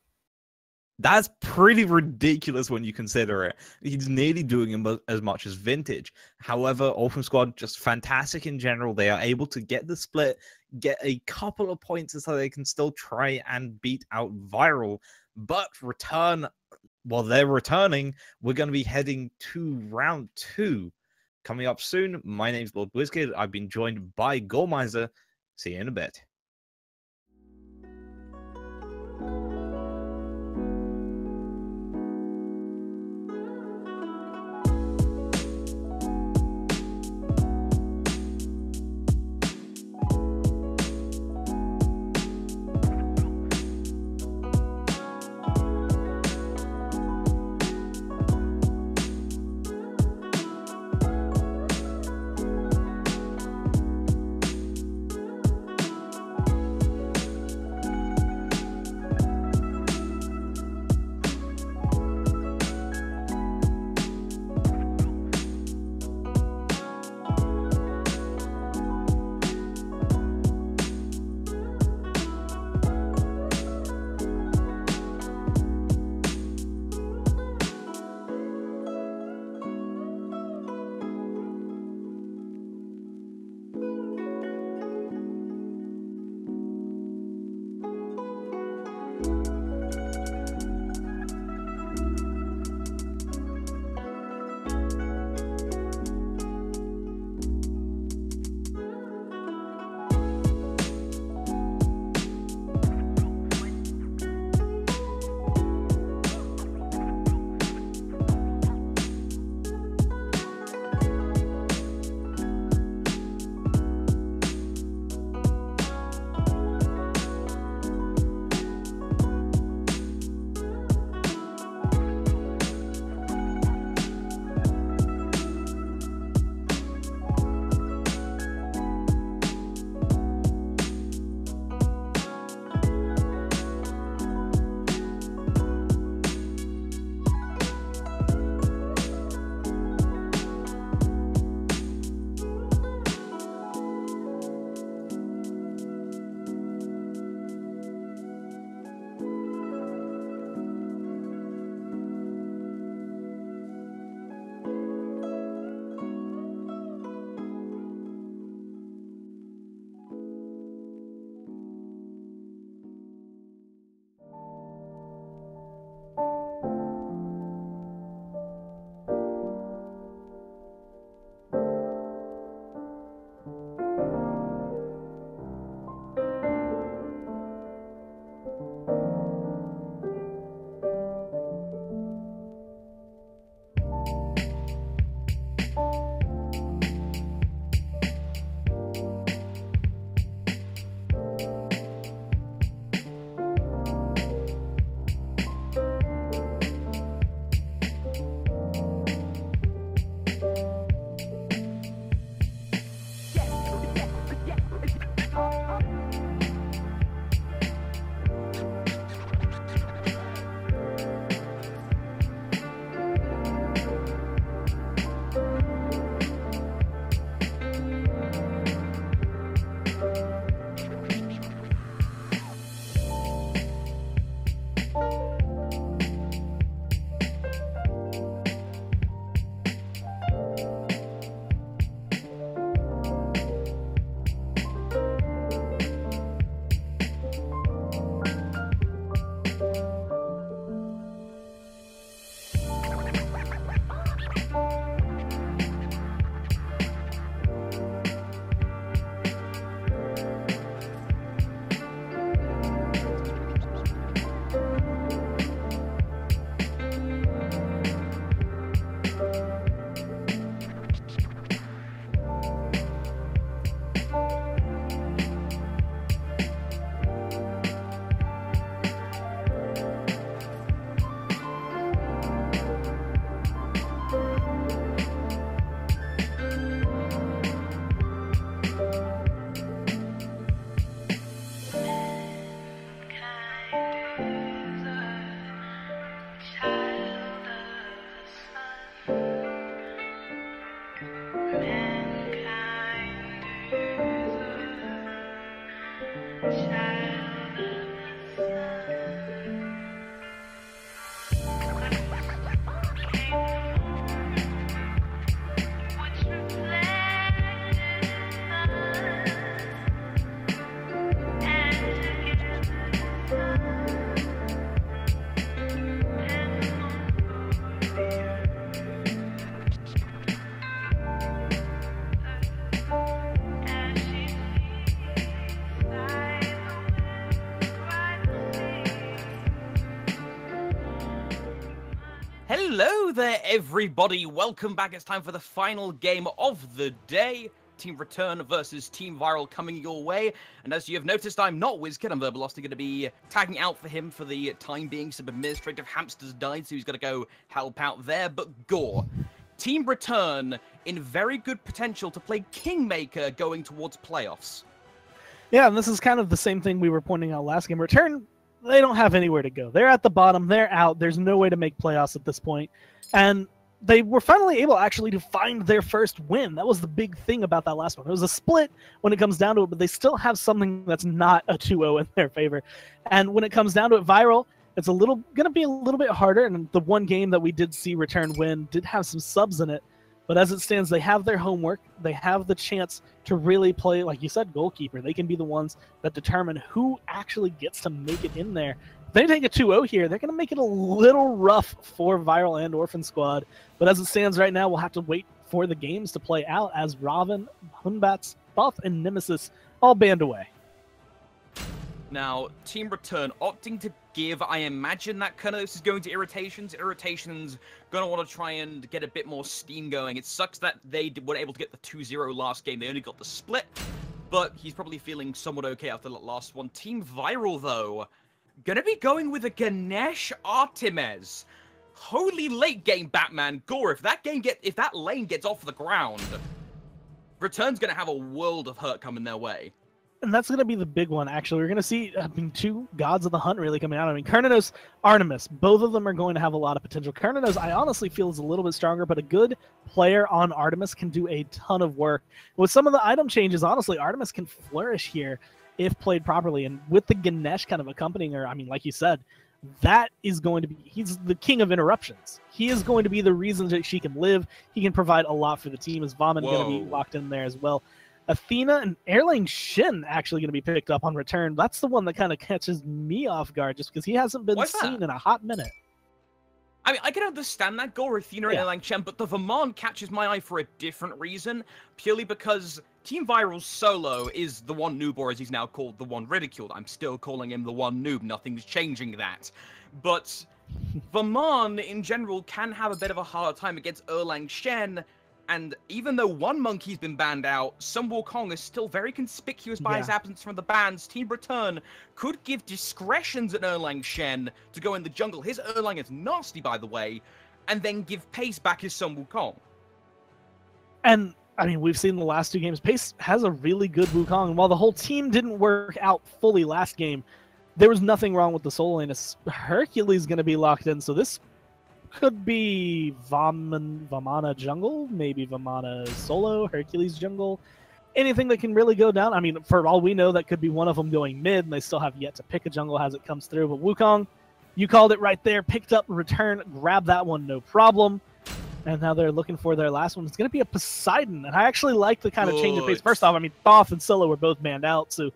D: That's pretty ridiculous when you consider it. He's nearly doing as much as Vintage. However, Orphan Squad, just fantastic in general. They are able to get the split, get a couple of points so they can still try and beat out Viral. But Return, while they're returning, we're going to be heading to round 2. Coming up soon, my name's Lord Blizzkid. I've been joined by Goldmiser. See you in a bit.
E: there, everybody. Welcome back. It's time for the final game of the day. Team Return versus Team Viral coming your way. And as you have noticed, I'm not WizKid. I'm Verbalosity, going to be tagging out for him for the time being. Some administrative hamsters died, so he's going to go help out there. But Gore, Team Return in very good potential to play Kingmaker going towards playoffs. Yeah, and this is kind of the same thing we were pointing out last game. Return, they don't have anywhere to go. They're at the bottom. They're out. There's no way to make playoffs at this point. And they were finally able actually to find their first win. That was the big thing about that last one. It was a split when it comes down to it, but they still have something that's not a 2-0 in their favor. And when it comes down to it, Viral, it's going to be a little bit harder. And the one game that we did see Return win did have some subs in it. But as it stands, they have their homework. They have the chance to really play, like you said, goalkeeper. They can be the ones that determine who actually gets to make it in there. If they take a 2-0 here, they're going to make it a little rough for Viral and Orphan Squad. But as it stands right now, we'll have to wait for the games to play out as Robin, Hunbats, Buff, and Nemesis all band away. Now, Team Return opting to give, I imagine that kind of this is going to Irritations. Irritations going to want to try and get a bit more steam going. It sucks that they weren't able to get the 2-0 last game. They only got the split, but he's probably feeling somewhat okay after that last one. Team Viral, though, going to be going with a Ganesh Artemis. Holy late game, Batman. Gore, if that lane gets off the ground, Return's going to have a world of hurt coming their way. And that's going to be the big one, actually. We're going to see two gods of the hunt really coming out. I mean, Kernanos, Artemis, both of them are going to have a lot of potential. Kernanos, I honestly feel, is a little bit stronger, but a good player on Artemis can do a ton of work. With some of the item changes, honestly, Artemis can flourish here if played properly. And with the Ganesh kind of accompanying her, I mean, like you said, that is going to be, he's the king of interruptions. He is going to be the reason that she can live. He can provide a lot for the team. Is Vomit going to be locked in there as well? Athena and Airlane Shin actually going to be picked up on Return. That's the one that kind of catches me off guard just because he hasn't been seen in a hot minute. I mean, I can understand that, Gore, Athena, and Airlane Shin, but the Vermont catches my eye for a different reason, purely because Team Viral's solo is the one noob, or as he's now called, the one ridiculed. I'm still calling him the one noob. Nothing's changing that. But Vermont, in general, can have a bit of a hard time against Erlang Shen. And even though one monkey's been banned out, Sun Wukong is still very conspicuous by his absence from the bans. Team Return could give discretions at Erlang Shen to go in the jungle. His Erlang is nasty, by the way, and then give Pace back his Sun Wukong. And, I mean, we've seen the last two games. Pace has a really good Wukong, and while the whole team didn't work out fully last game, there was nothing wrong with the solo lane. Hercules going to be locked in, so this could be Vamana jungle, maybe Vamana solo, Hercules jungle, anything that can really go down. I mean, for all we know, that could be one of them going mid, and they still have yet to pick a jungle as it comes through. But Wukong, you called it right there, picked up Return, grabbed that one, no problem. And now they're looking for their last one. It's going to be a Poseidon, and I actually like the kind of change of pace. First off, I mean, Thoth and Scylla were both banned out, so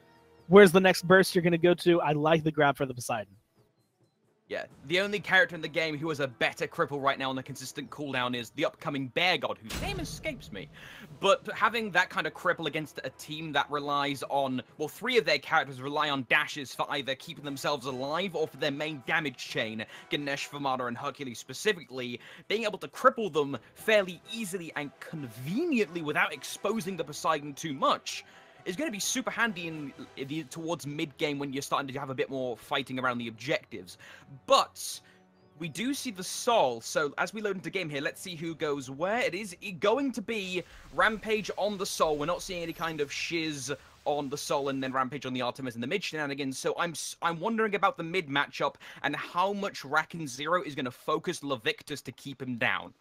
E: where's the next burst you're going to go to? I like the grab for the Poseidon. Yeah, the only character in the game who has a better cripple right now on the consistent cooldown is the upcoming Bear God, whose name escapes me. But having that kind of cripple against a team that relies on, well, 3 of their characters rely on dashes for either keeping themselves alive or for their main damage chain, Ganesh, Vamana, and Hercules specifically, being able to cripple them fairly easily and conveniently without exposing the Poseidon too much is going to be super handy towards mid-game when you're starting to have a bit more fighting around the objectives. But we do see the Sol, so as we load into game here, let's see who goes where. It is going to be Rampage on the Sol. We're not seeing any kind of shiz on the Sol and then Rampage on the Artemis and the mid shenanigans, so I'm wondering about the mid matchup and how much Racken Zero is going to focus Levictus to keep him down.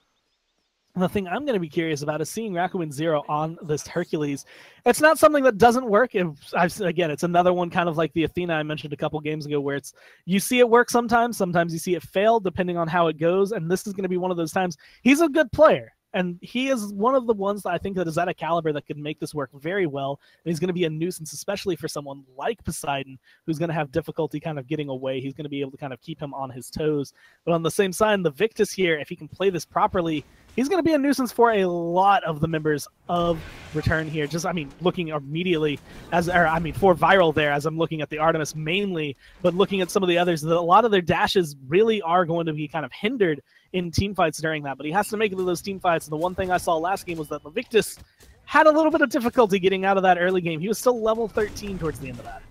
E: The thing I'm going to be curious about is seeing Rakuin Zero on this Hercules. It's not something that doesn't work. Again, it's another one kind of like the Athena I mentioned a couple games ago where you see it work sometimes you see it fail depending on how it goes, and this is going to be one of those times. He's a good player, and he is one of the ones that I think that is at a caliber that could make this work very well, and he's going to be a nuisance, especially for someone like Poseidon, who's going to have difficulty kind of getting away. He's going to be able to kind of keep him on his toes. But on the same side, the Victus here, if he can play this properly,
C: he's going to be a nuisance for a lot of the members of Return here. Just, I mean, looking immediately for Viral there, as I'm looking at the Artemis mainly, but looking at some of the others, a lot of their dashes really are going to be kind of hindered in team fights during that, but he has to make it to those team fights. And the one thing I saw last game was that Invictus had a little bit of difficulty getting out of that early game. He was still level 13 towards the end of that.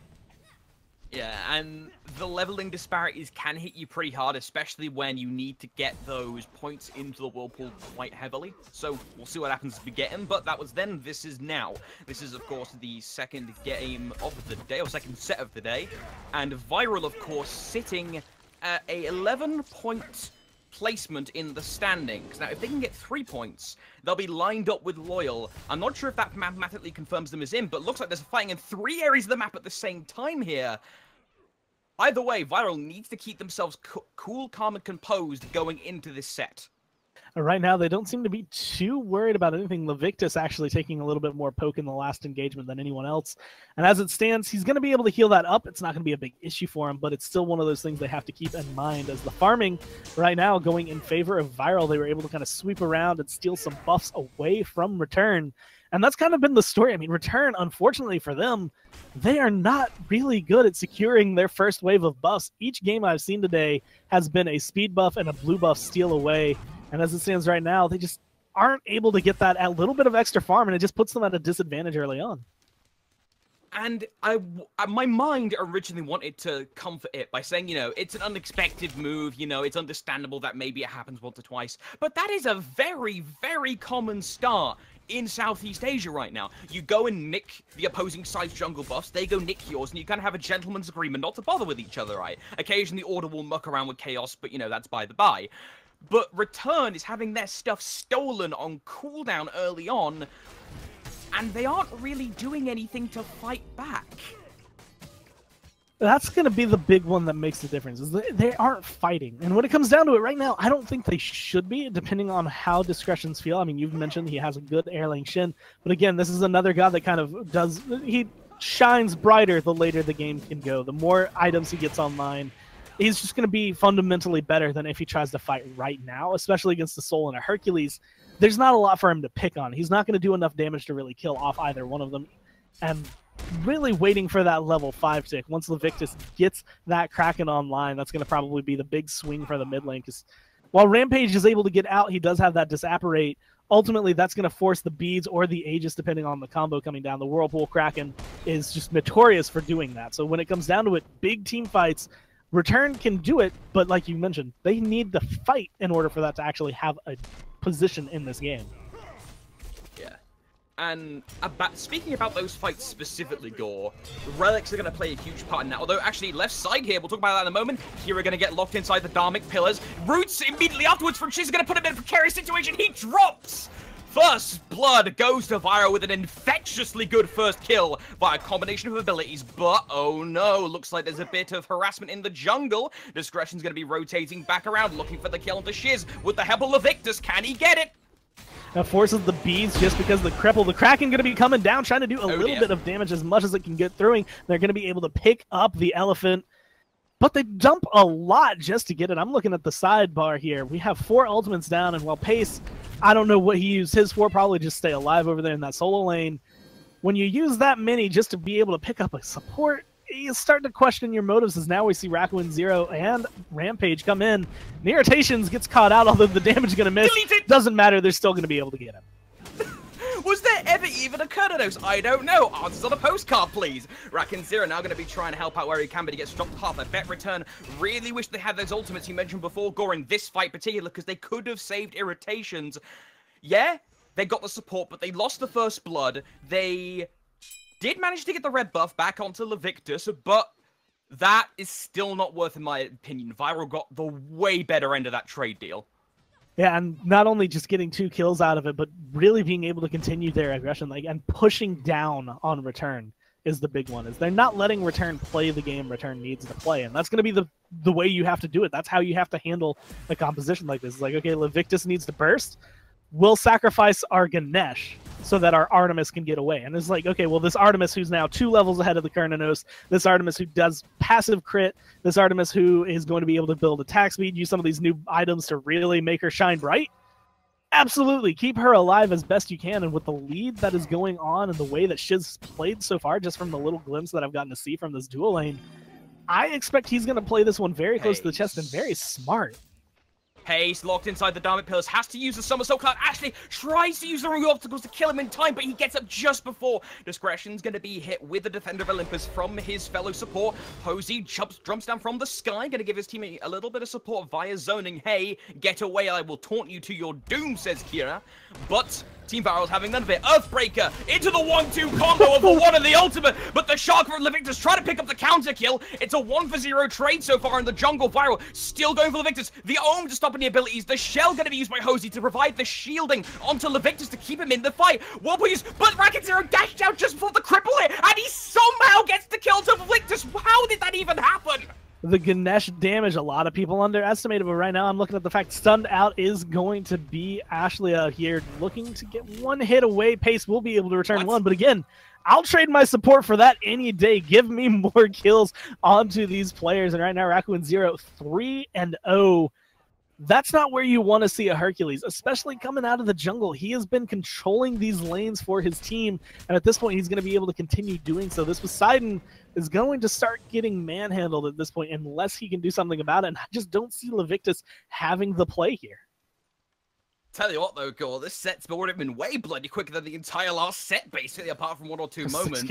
E: Yeah, and the leveling disparities can hit you pretty hard, especially when you need to get those points into the Whirlpool quite heavily. So we'll see what happens as we get him, but that was then, this is now. This is, of course, the second game of the day, or second set of the day. And Viral, of course, sitting at a 11-point placement in the standings. Now, if they can get 3 points, they'll be lined up with Loyal. I'm not sure if that mathematically confirms them as in, but looks like there's fighting in 3 areas of the map at the same time here. Either way, Viral needs to keep themselves cool, calm, and composed going into this set.
C: Right now, they don't seem to be too worried about anything. Invictus actually taking a little bit more poke in the last engagement than anyone else. And as it stands, he's going to be able to heal that up. It's not going to be a big issue for him, but it's still one of those things they have to keep in mind. As the farming right now going in favor of Viral, they were able to kind of sweep around and steal some buffs away from Return. And that's kind of been the story. I mean, Return, unfortunately for them, they are not really good at securing their first wave of buffs. Each game I've seen today has been a speed buff and a blue buff steal away. And as it stands right now, they just aren't able to get that little bit of extra farm, and it just puts them at a disadvantage early on.
E: And my mind originally wanted to comfort it by saying, you know, it's an unexpected move, you know, it's understandable that maybe it happens once or twice. But that is a very, very common start in Southeast Asia right now. You go and nick the opposing side's jungle buffs, they go nick yours, and you kind of have a gentleman's agreement not to bother with each other, right? Occasionally Order will muck around with Chaos, but, you know, that's by the by. But Return is having their stuff stolen on cooldown early on, and they aren't really doing anything to fight back.
C: That's going to be the big one that makes the difference, is they aren't fighting. And when it comes down to it right now, I don't think they should be, depending on how Discretions feel. I mean, you've mentioned he has a good air lane Shin, but again, this is another guy that kind of he shines brighter the later the game can go. The more items he gets online, he's just going to be fundamentally better than if he tries to fight right now, especially against the Soul and a Hercules. There's not a lot for him to pick on. He's not going to do enough damage to really kill off either one of them. And really waiting for that level 5 tick. Once Invictus gets that Kraken online, that's going to probably be the big swing for the mid lane. Because while Rampage is able to get out, he does have that disapparate. Ultimately, that's going to force the beads or the Aegis, depending on the combo coming down. The Whirlpool Kraken is just notorious for doing that. So when it comes down to it, big team fights, Return can do it, but like you mentioned, they need to fight in order for that to actually have a position in this game.
E: Yeah. And speaking about those fights specifically, Gore, Relics are going to play a huge part in that. Although, actually, left side here, we'll talk about that in a moment. Here we're going to get locked inside the Dharmic Pillars. Roots immediately afterwards from Chiz is going to put him in a precarious situation. He drops! First blood goes to Viral with an infectiously good first kill by a combination of abilities, but oh no, looks like there's a bit of harassment in the jungle. Discretion's going to be rotating back around, looking for the kill onto Shiz. With the help of Invictus, can he get it?
C: That forces the beads just because the cripple. The Kraken going to be coming down, trying to do a little bit of damage as much as it can get through. They're going to be able to pick up the elephant, but they dump a lot just to get it. I'm looking at the sidebar here. We have 4 ultimates down, and while Pace, I don't know what he used his for, probably just stay alive over there in that solo lane. When you use that many just to be able to pick up a support, you start to question your motives, as now we see Rakuin Zero and Rampage come in. The Irritations gets caught out, although the damage is going to miss. Doesn't matter, they're still going to be able to get him.
E: Was there ever even a Kurdanos? I don't know. Answers on a postcard, please. Rakuin Zero now going to be trying to help out where he can, but he gets dropped half. I bet Return really wish they had those ultimates you mentioned before, Gore, in this fight particular, because they could have saved Irritations. Yeah, they got the support, but they lost the first blood. They did manage to get the red buff back onto Invictus, but that is still not worth, in my opinion. Viral got the way better end of that trade deal.
C: Yeah, and not only just getting 2 kills out of it, but really being able to continue their aggression, and pushing down on Return is the big one. Is they're not letting Return play the game Return needs to play, and that's going to be the way you have to do it. That's how you have to handle a composition like this. It's like, okay, Invictus needs to burst. We'll sacrifice our Ganesh so that our Artemis can get away. And it's like, okay, well, this Artemis who's now 2 levels ahead of the Kurnanos, this Artemis who does passive crit, this Artemis who is going to be able to build attack speed, use some of these new items to really make her shine bright. Absolutely. Keep her alive as best you can. And with the lead that is going on and the way that Shiz played so far, just from the little glimpse that I've gotten to see from this dual lane, I expect he's going to play this one very close to the chest and very smart.
E: Pace locked inside the Dynamic Pillars, has to use the somersault cloud, actually tries to use the ring of obstacles to kill him in time, but he gets up just before. Discretion's going to be hit with the Defender of Olympus from his fellow support. Hosey jumps down from the sky, going to give his teammate a little bit of support via zoning. Hey, get away, I will taunt you to your doom, says Kira. But Team Viral's having none of it. Earthbreaker into the 1-2 combo of the one and the ultimate, but the Shark from Invictus try to pick up the counter kill. It's a 1-for-0 trade so far in the jungle. Viral still going for Invictus. The Ohm to stop any abilities. The Shell going to be used by Hosey to provide the shielding onto Invictus to keep him in the fight. Whirlpool use, but Racket Zero dashed out just before the cripple hit, and he somehow gets the kill to Invictus. How did that even happen?
C: The Ganesh damage, a lot of people underestimated, but right now I'm looking at the fact stunned out is going to be Ashley out here looking to get one hit away. Pace will be able to return one, but again, I'll trade my support for that any day. Give me more kills onto these players, and right now Raccoon Zero 3-0. That's not where you want to see a Hercules, especially coming out of the jungle. He has been controlling these lanes for his team, and at this point, he's going to be able to continue doing so. This Poseidon is going to start getting manhandled at this point unless he can do something about it, and I just don't see Levictus having the play here.
E: Tell you what, though, Gore, this set's already been way bloody quicker than the entire last set, basically, apart from one or two moments.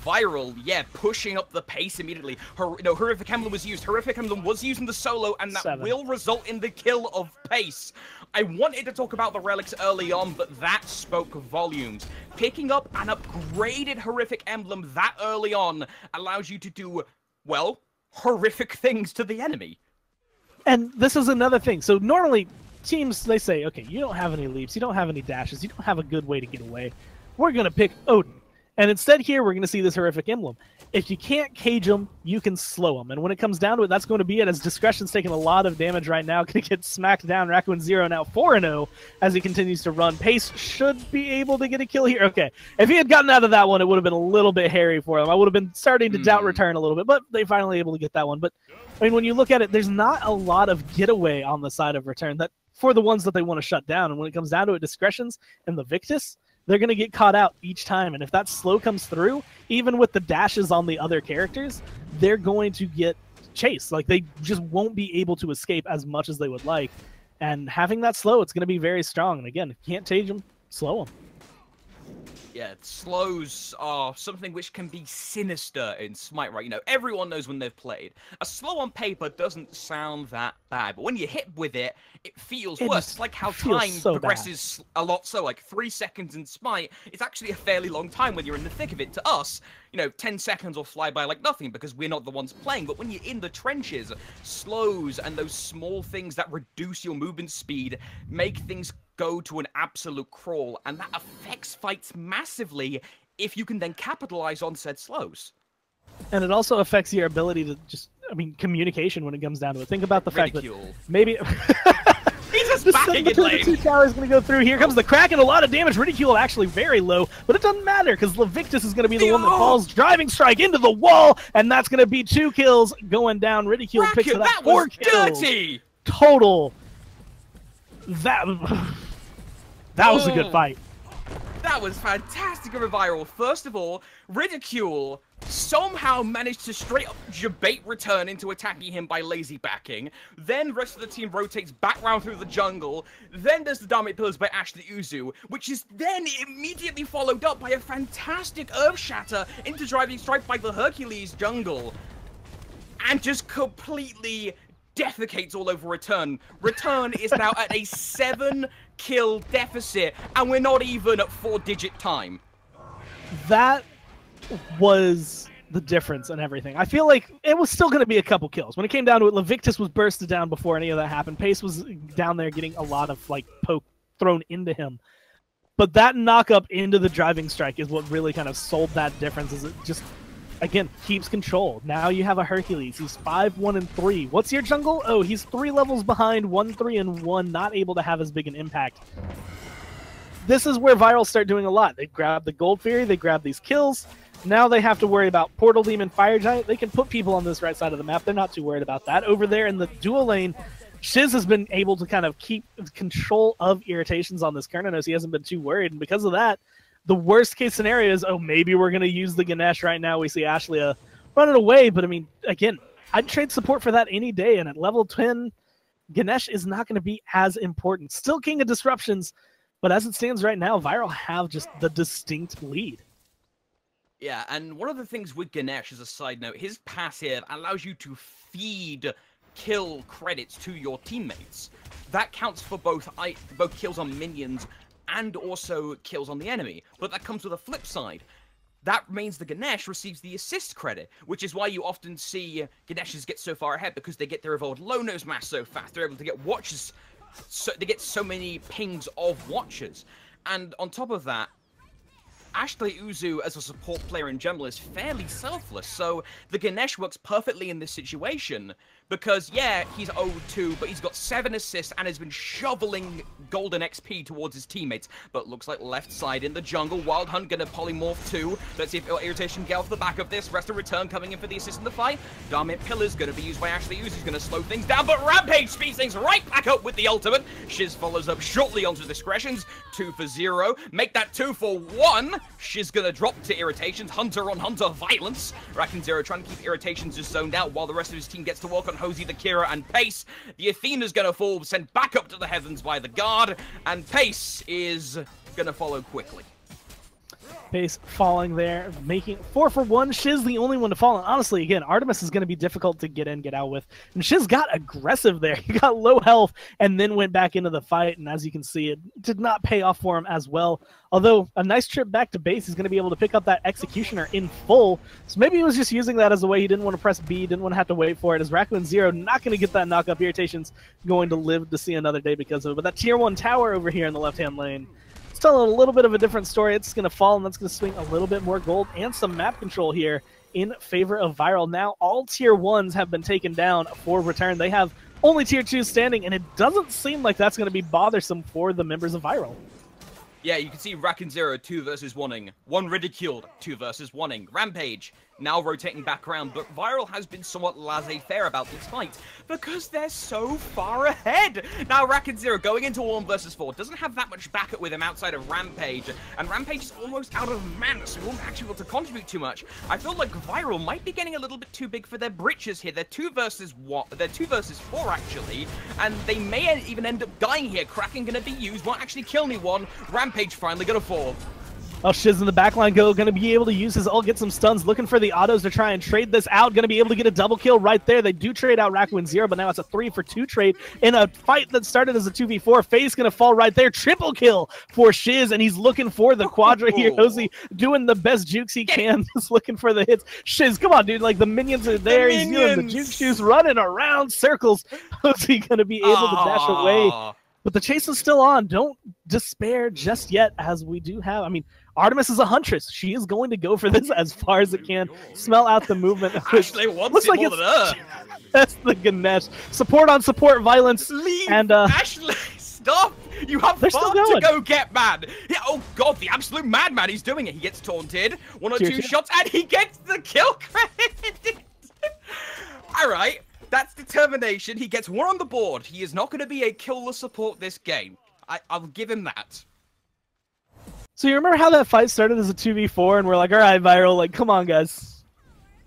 E: Viral, yeah, pushing up the pace immediately. Horrific Emblem was used. Horrific Emblem was used in the solo, and that will result in the kill of Pace. I wanted to talk about the relics early on, but that spoke volumes. Picking up an upgraded Horrific Emblem that early on allows you to do, well, horrific things to the enemy.
C: And this is another thing. So normally, teams, they say, okay, you don't have any leaps, you don't have any dashes, you don't have a good way to get away. We're going to pick Odin. And instead here, we're going to see this Horrific Emblem. If you can't cage him, you can slow him. And when it comes down to it, that's going to be it, as Discretion's taking a lot of damage right now. Going to get smacked down. Raccoon Zero now 4-0 as he continues to run. Pace should be able to get a kill here. Okay, if he had gotten out of that one, it would have been a little bit hairy for him. I would have been starting to doubt return a little bit, but they finally able to get that one. But, I mean, when you look at it, there's not a lot of getaway on the side of return that for the ones that they want to shut down. And when it comes down to it, Discretions and the Victus, they're going to get caught out each time. And if that slow comes through, even with the dashes on the other characters, they're going to get chased. Like, they just won't be able to escape as much as they would like. And having that slow, it's going to be very strong. And again, if you can't change them, slow them.
E: Yeah, slows are something which can be sinister in Smite, right? You know, everyone knows when they've played. A slow on paper doesn't sound that bad, but when you hit with it, it feels worse. It's like how time progresses a lot. So, like 3 seconds in Smite, it's actually a fairly long time when you're in the thick of it. To us, you know, 10 seconds will fly by like nothing because we're not the ones playing. But when you're in the trenches, slows and those small things that reduce your movement speed make things go to an absolute crawl, and that affects fights massively if you can then capitalize on said slows.
C: And it also affects your ability to just, I mean, communication when it comes down to it. Think about the fact that maybe...
E: He's just backing it lane.
C: The 2 towers going to go through. Here comes the Kraken. A lot of damage. Ridicule actually very low, but it doesn't matter because Levictus is going to be the one that falls. Driving strike into the wall, and that's going to be 2 kills going down. Ridicule picks it up. 4 kills.
E: Dirty.
C: Total. That was a good fight.
E: That was fantastic of a Viral. First of all, Ridicule somehow managed to straight up debate return into attacking him by lazy backing. Then rest of the team rotates back round through the jungle. Then there's the Dynamic Pillars by Ashley Uzu, which is then immediately followed up by a fantastic Earth Shatter into driving strike by the Hercules jungle. And just completely defecates all over Return. Return is now at a 7-kill deficit, and we're not even at 4-digit time.
C: That was the difference in everything. I feel like it was still going to be a couple kills. When it came down to it, Levictus was bursted down before any of that happened. Pace was down there getting a lot of like poke thrown into him. But that knock up into the driving strike is what really kind of sold that difference. Is it just, again, keeps control. Now you have a Hercules. He's 5-1-3. What's your jungle? Oh, he's 3 levels behind, 1-3-1, not able to have as big an impact. This is where Viral start doing a lot. They grab the Gold Fury, they grab these kills. Now they have to worry about Portal Demon, Fire Giant. They can put people on this right side of the map. They're not too worried about that. Over there in the dual lane, Shiz has been able to kind of keep control of irritations on this Kernanos. He hasn't been too worried, and because of that, the worst case scenario is, oh, maybe we're going to use the Ganesh right now. We see Ashley running away, but I mean, again, I'd trade support for that any day, and at level 10, Ganesh is not going to be as important. Still King of Disruptions, but as it stands right now, Viral have just the distinct lead.
E: Yeah, and one of the things with Ganesh, as a side note, his passive allows you to feed kill credits to your teammates. That counts for both kills on minions and also kills on the enemy. But that comes with a flip side. That means the Ganesh receives the assist credit, which is why you often see Ganeshes get so far ahead, because they get their evolved low nose mass so fast. They're able to get watches, they get so many pings of watches. And on top of that, Ashley Uzu, as a support player in general, is fairly selfless, so the Ganesh works perfectly in this situation, because, yeah, he's 0-2, but he's got 7 assists and has been shoveling golden XP towards his teammates. But looks like left side in the jungle, Wild Hunt gonna polymorph too. Let's see if Irritation get off the back of this. Rest of Return coming in for the assist in the fight. Darmit Pillar's gonna be used by Ashley Uzu's gonna slow things down, but Rampage speeds things right back up with the ultimate. Shiz follows up shortly onto Discretions, 2 for 0. Make that 2 for 1. Shiz gonna drop to Irritations, Hunter on Hunter violence. Racken Zero trying to keep Irritations just zoned out while the rest of his team gets to work on Hosey, the Kira, and Pace. The Athena's gonna fall, sent back up to the heavens by the guard, and Pace is gonna follow quickly.
C: Pace falling there, making 4 for 1. Shiz the only one to fall. And honestly, again, Artemis is going to be difficult to get in, get out with. And Shiz got aggressive there. He got low health and then went back into the fight. And as you can see, it did not pay off for him as well. Although a nice trip back to base, he's going to be able to pick up that Executioner in full. So maybe he was just using that as a way. He didn't want to press B, didn't want to have to wait for it. As Raccoon Zero not going to get that knock-up. Irritation's going to live to see another day because of it. But that tier 1 tower over here in the left-hand lane, still a little bit of a different story. It's going to fall, and that's going to swing a little bit more gold and some map control here in favor of Viral. Now all tier 1s have been taken down for Return. They have only tier 2s standing, and it doesn't seem like that's going to be bothersome for the members of Viral.
E: Yeah, you can see Racken Zero 2 versus 1ing. 1 ridiculed, 2 versus 1ing. Rampage now rotating back around, but Viral has been somewhat laissez-faire about these fights because they're so far ahead. Now Racken Zero going into 1 versus 4 doesn't have that much backup with him outside of Rampage, and Rampage is almost out of mana, so he won't actually be able to contribute too much. I feel like Viral might be getting a little bit too big for their britches here. They're 2 versus 4 actually, and they may even end up dying here. Kraken gonna be used, won't actually kill anyone. Rampage finally gonna fall.
C: Oh, Shiz in the backline going to be able to use his ult, get some stuns, looking for the autos to try and trade this out. Going to be able to get a double kill right there. They do trade out Raccoon Zero, but now it's a 3 for 2 trade in a fight that started as a 2v4. Faye's going to fall right there. Triple kill for Shiz, and he's looking for the quadra here. Hosey doing the best jukes he can, just looking for the hits. Shiz, come on, dude. Like, the minions are there. He's doing the juke shoes, running around circles. Hosey going to be able to dash away. But the chase is still on. Don't despair just yet, as we do have, I mean, Artemis is a huntress. She is going to go for this as far as it can. Smell out the movement.
E: Ashley wants
C: looks
E: it
C: like
E: more than her.
C: That's the Ganesh. Support on support violence.
E: Leave
C: and
E: Ashley, stop! You have
C: They're
E: far
C: still
E: to
C: going.
E: go get mad. Yeah, oh god, the absolute madman. He's doing it. He gets taunted. 1 or 2 shots, and he gets the kill credit. All right. That's determination. He gets 1 on the board. He is not going to be a killer support this game. I'll give him that.
C: So you remember how that fight started as a 2v4 and we're like, all right, Viral, like, come on, guys.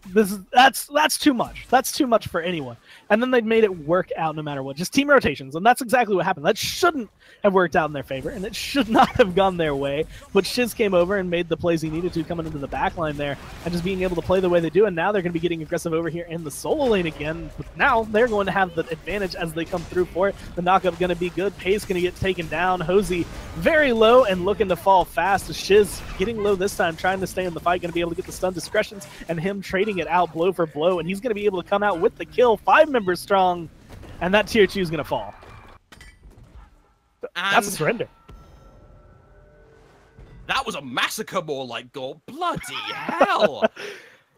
C: That's too much. That's too much for anyone. And then they made it work out no matter what. Just team rotations, and that's exactly what happened. That shouldn't have worked out in their favor, and it should not have gone their way. But Shiz came over and made the plays he needed to coming into the back line there, and just being able to play the way they do, and now they're going to be getting aggressive over here in the solo lane again. But now they're going to have the advantage as they come through for it. The knockup going to be good. Pace going to get taken down. Hosey very low and looking to fall fast. Shiz getting low this time, trying to stay in the fight, going to be able to get the stun discretions, and him trading it out blow for blow, and he's going to be able to come out with the kill. 5 members strong, and that tier 2 is going to fall. That's a surrender. That
E: was a massacre, more like goal. Bloody hell!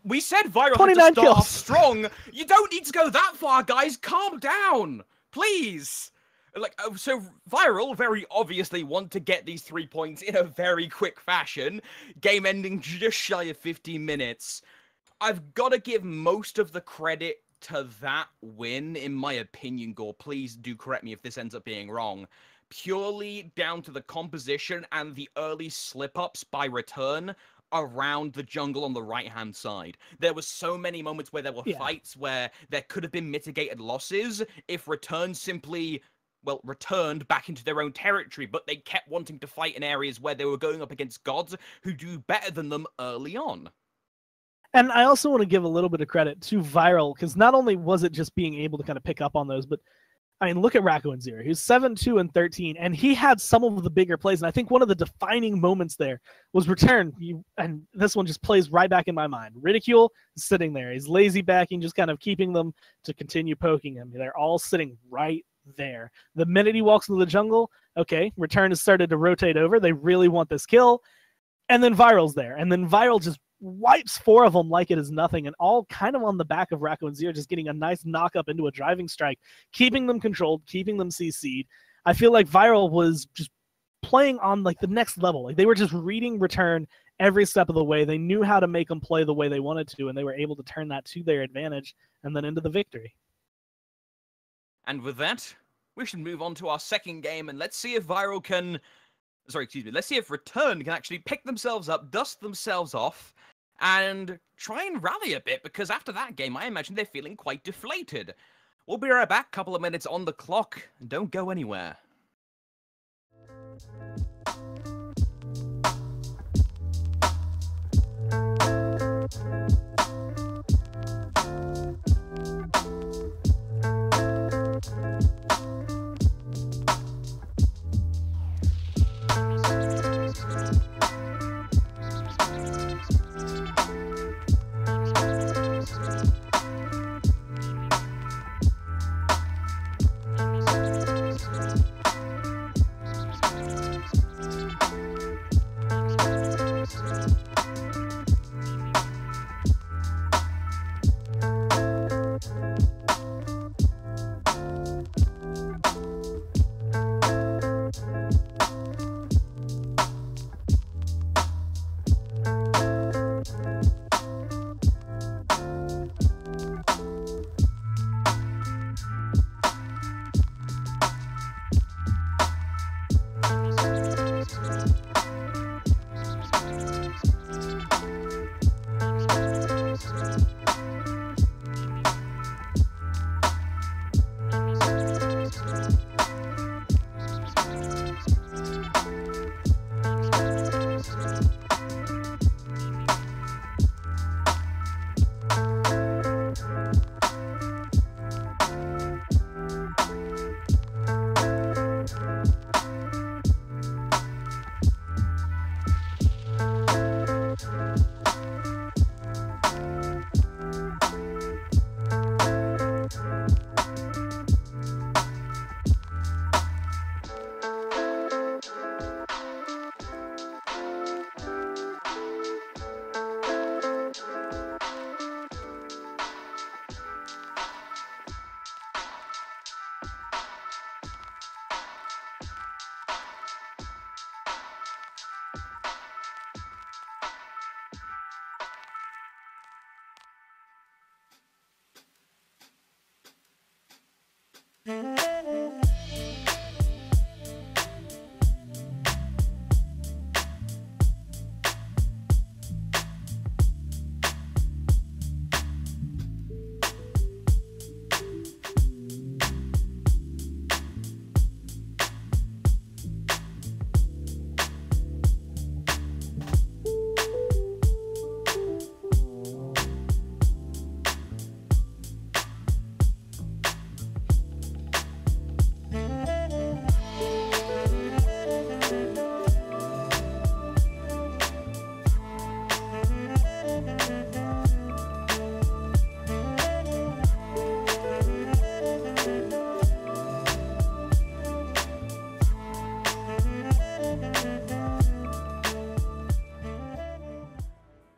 E: We said Viral
C: 29
E: had to start
C: kills.
E: off strong. You don't need to go that far, guys. Calm down, please. Like, so Viral very obviously want to get these 3 points in a very quick fashion. Game ending just shy of 15 minutes. I've got to give most of the credit to that win, in my opinion, Gore, please do correct me if this ends up being wrong, purely down to the composition and the early slip-ups by Return around the jungle on the right-hand side. There were so many moments where there were fights where there could have been mitigated losses if Return simply, well, returned back into their own territory, but they kept wanting to fight in areas where they were going up against gods who do better than them early on.
C: And I also want to give a little bit of credit to Viral, because not only was it just being able to kind of pick up on those, but I mean, look at Racco and Zero. He was 7-2 and 13, and he had some of the bigger plays. And I think one of the defining moments there was Return. And this one just plays right back in my mind. Ridicule is sitting there. He's lazy backing, just kind of keeping them to continue poking him. They're all sitting right there. The minute he walks into the jungle, okay, Return has started to rotate over. They really want this kill. And then Viral's there. And then Viral just wipes 4 of them like it is nothing, and all kind of on the back of Racco and Zero, just getting a nice knock up into a driving strike, keeping them controlled, keeping them CC'd. I feel like Viral was just playing on like the next level. Like they were just reading Return every step of the way. They knew how to make them play the way they wanted to, and they were able to turn that to their advantage and then into the victory.
E: And with that, we should move on to our second game, and let's see if Viral can... Sorry, excuse me. Let's see if Return can actually pick themselves up, dust themselves off, and try and rally a bit, because after that game, I imagine they're feeling quite deflated. We'll be right back, couple of minutes on the clock, and don't go anywhere.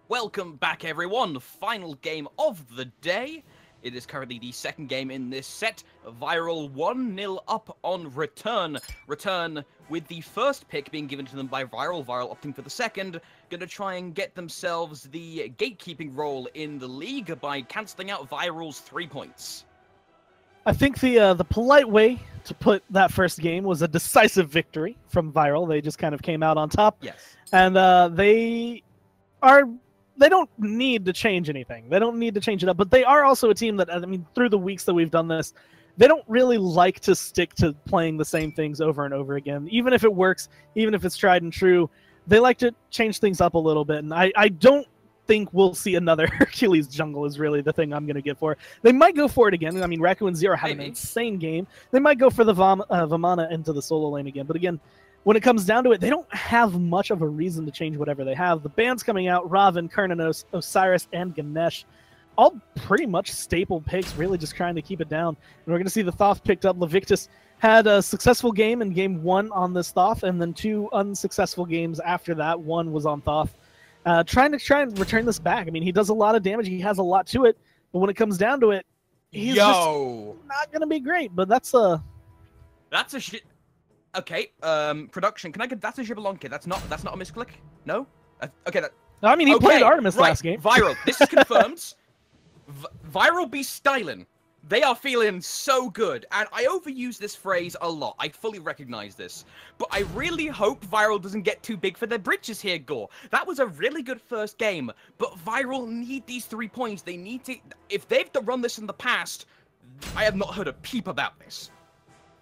E: Welcome back, everyone. Final game of the day. It is currently the second game in this set. Viral 1-0 up on Return. Return with the first pick being given to them by Viral. Viral opting for the second. Going to try and get themselves the gatekeeping role in the league by cancelling out Viral's 3 points.
C: I think the polite way to put that first game was a decisive victory from Viral. They just kind of came out on top.
E: Yes.
C: And they don't need to change anything. They don't need to change it up. But they are also a team that, I mean, through the weeks that we've done this, they don't really like to stick to playing the same things over and over again. Even if it works, even if it's tried and true, they like to change things up a little bit. And I don't think we'll see another Hercules jungle is really the thing I'm going to get for. They might go for it again. I mean, Raccoon Zero had an insane game. They might go for the Vamana into the solo lane again. But again, when it comes down to it, they don't have much of a reason to change whatever they have. The bands coming out, Raven, Kernanos, Osiris, and Ganesh, all pretty much staple picks, really just trying to keep it down. And we're going to see the Thoth picked up. Levictus had a successful game in game 1 on this Thoth, and then 2 unsuccessful games after that. 1 was on Thoth. Trying and return this back. I mean, he does a lot of damage. He has a lot to it. But when it comes down to it, he's just not going to be great. But that's a shit. Okay, production. Can I get that's a Gibelonke? That's not a misclick. No. Okay. I mean, he played Artemis last game.
E: Viral. This is confirmed. Viral be styling. They are feeling so good, and I overuse this phrase a lot. I fully recognize this, but I really hope Viral doesn't get too big for their britches here, Gore. That was a really good first game, but Viral need these 3 points. They need to. If they've run this in the past, I have not heard a peep about this.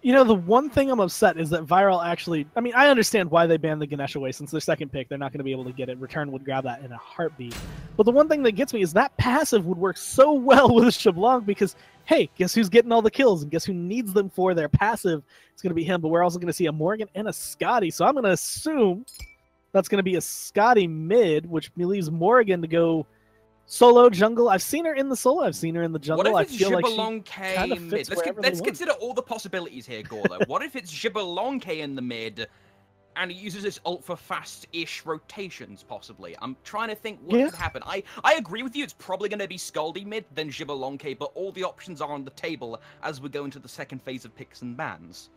C: You know, the one thing I'm upset is that Viral actually... I mean, I understand why they banned the Ganesh away. Since their second pick, they're not going to be able to get it. Return would grab that in a heartbeat. But the one thing that gets me is that passive would work so well with Shablanc because, hey, guess who's getting all the kills? And guess who needs them for their passive? It's going to be him. But we're also going to see a Morgan and a Scotty. So I'm going to assume that's going to be a Scotty mid, which leaves Morgan to go... solo jungle. I've seen her in the solo. I've seen her in the jungle.
E: What if it's
C: Gibelonke
E: mid? Let's consider all the possibilities here, Gordo. What if it's Gibelonke in the mid, and he uses his ult for fast-ish rotations, possibly? I'm trying to think what could happen. I agree with you. It's probably going to be Scaldy mid, then Gibelonke, but all the options are on the table as we go into the second phase of picks and bans.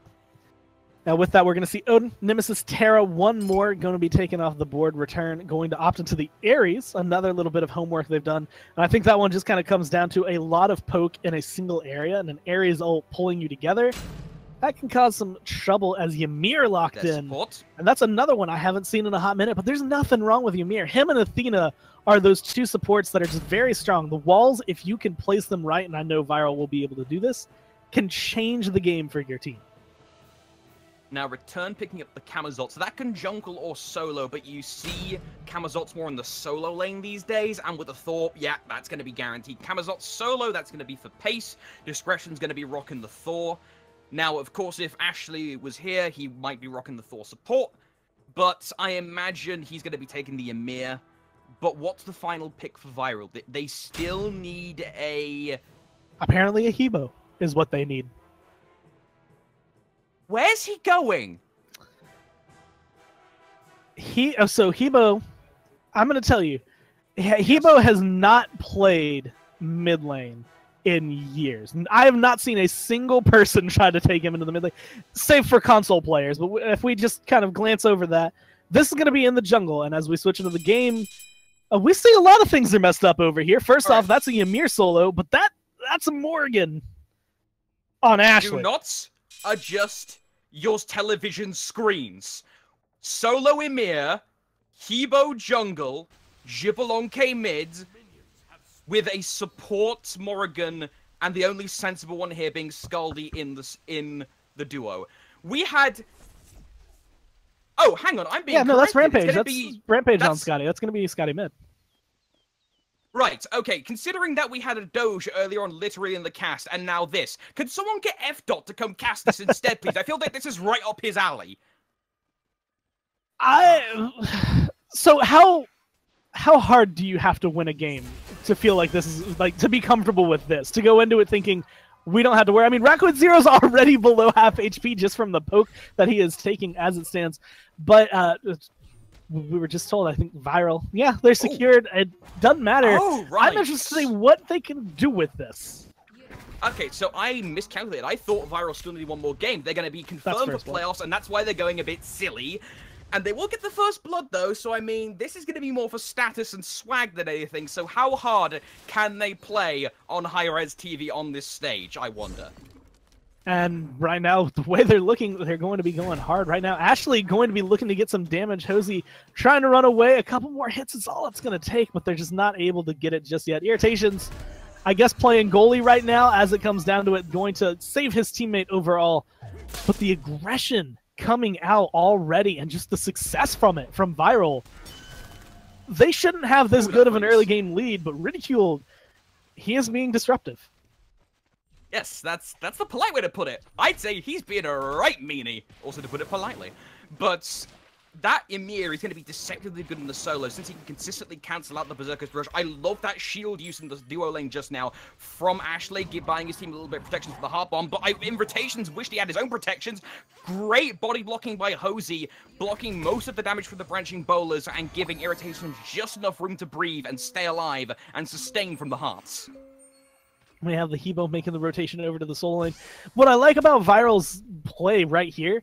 C: Now with that, we're going to see Odin, Nemesis, Terra, one more going to be taken off the board. Return going to opt into the Ares, another little bit of homework they've done. And I think that one just kind of comes down to a lot of poke in a single area and an Ares ult pulling you together. That can cause some trouble as Ymir locked in.
E: Support.
C: And that's another one I haven't seen in a hot minute, but there's nothing wrong with Ymir. Him and Athena are those two supports that are just very strong. The walls, if you can place them right, and I know Viral will be able to do this, can change the game for your team.
E: Now, Return picking up the Camazot. So that can jungle or solo, but you see Camazot's more in the solo lane these days. And with the Thor, yeah, that's going to be guaranteed. Camazot solo, that's going to be for pace. Discretion's going to be rocking the Thor. Now, of course, if Ashley was here, he might be rocking the Thor support. But I imagine he's going to be taking the Ymir. But what's the final pick for Viral? They still need a...
C: Apparently a Hebo is what they need.
E: Where's he going?
C: So Hebo, I'm going to tell you, Hebo has not played mid lane in years. I have not seen a single person try to take him into the mid lane, save for console players. But if we just kind of glance over that, this is going to be in the jungle. And as we switch into the game, we see a lot of things are messed up over here. First off, that's a Ymir solo, but that's a Morgan on Ashley.
E: Do not adjust your television screens. Solo Ymir, Hebo jungle, Gibelonke mid, with a support Morrigan, and the only sensible one here being Scaldy in the duo. We had... Oh, hang on, I'm being
C: Yeah, no, that's
E: corrected.
C: Rampage. Rampage on Scotty. That's going to be Scotty mid.
E: Right, okay, considering that we had a Doge earlier on literally in the cast, and now this, could someone get F-Dot to come cast this instead, please? I feel like this is right up his alley.
C: So how hard do you have to win a game to feel like this is, like, to be comfortable with this? To go into it thinking, we don't have to worry. I mean, Raccoon Zero's already below half HP just from the poke that he is taking as it stands, but, we were just told, I think, Viral. Yeah, they're secured. It doesn't matter.
E: Oh, right.
C: I'm interested to see what they can do with this.
E: Okay, so I miscalculated. I thought Viral still needed one more game. They're going to be confirmed for playoffs, and that's why they're going a bit silly. And they will get the first blood, though, so I mean, this is going to be more for status and swag than anything. So how hard can they play on high-res TV on this stage, I wonder?
C: And right now, the way they're looking, they're going to be going hard right now. Ashley going to be looking to get some damage. Hosey trying to run away. A couple more hits is all it's going to take, but they're just not able to get it just yet. Irritations, I guess, playing goalie right now as it comes down to it, going to save his teammate overall. But the aggression coming out already and just the success from it, from Viral. They shouldn't have this good of an early game lead, but Ridiculed, he is being disruptive.
E: Yes, that's the polite way to put it. I'd say he's being a right meanie, also to put it politely. But that Ymir is going to be deceptively good in the solo since he can consistently cancel out the Berserker's Rush. I love that shield use in the duo lane just now from Ashley, buying his team a little bit of protection for the heart bomb. But Invitations wished he had his own protections. Great body blocking by Hosey, blocking most of the damage from the branching bowlers and giving Irritations just enough room to breathe and stay alive and sustain from the hearts.
C: We have the Hebo making the rotation over to the solo lane. What I like about Viral's play right here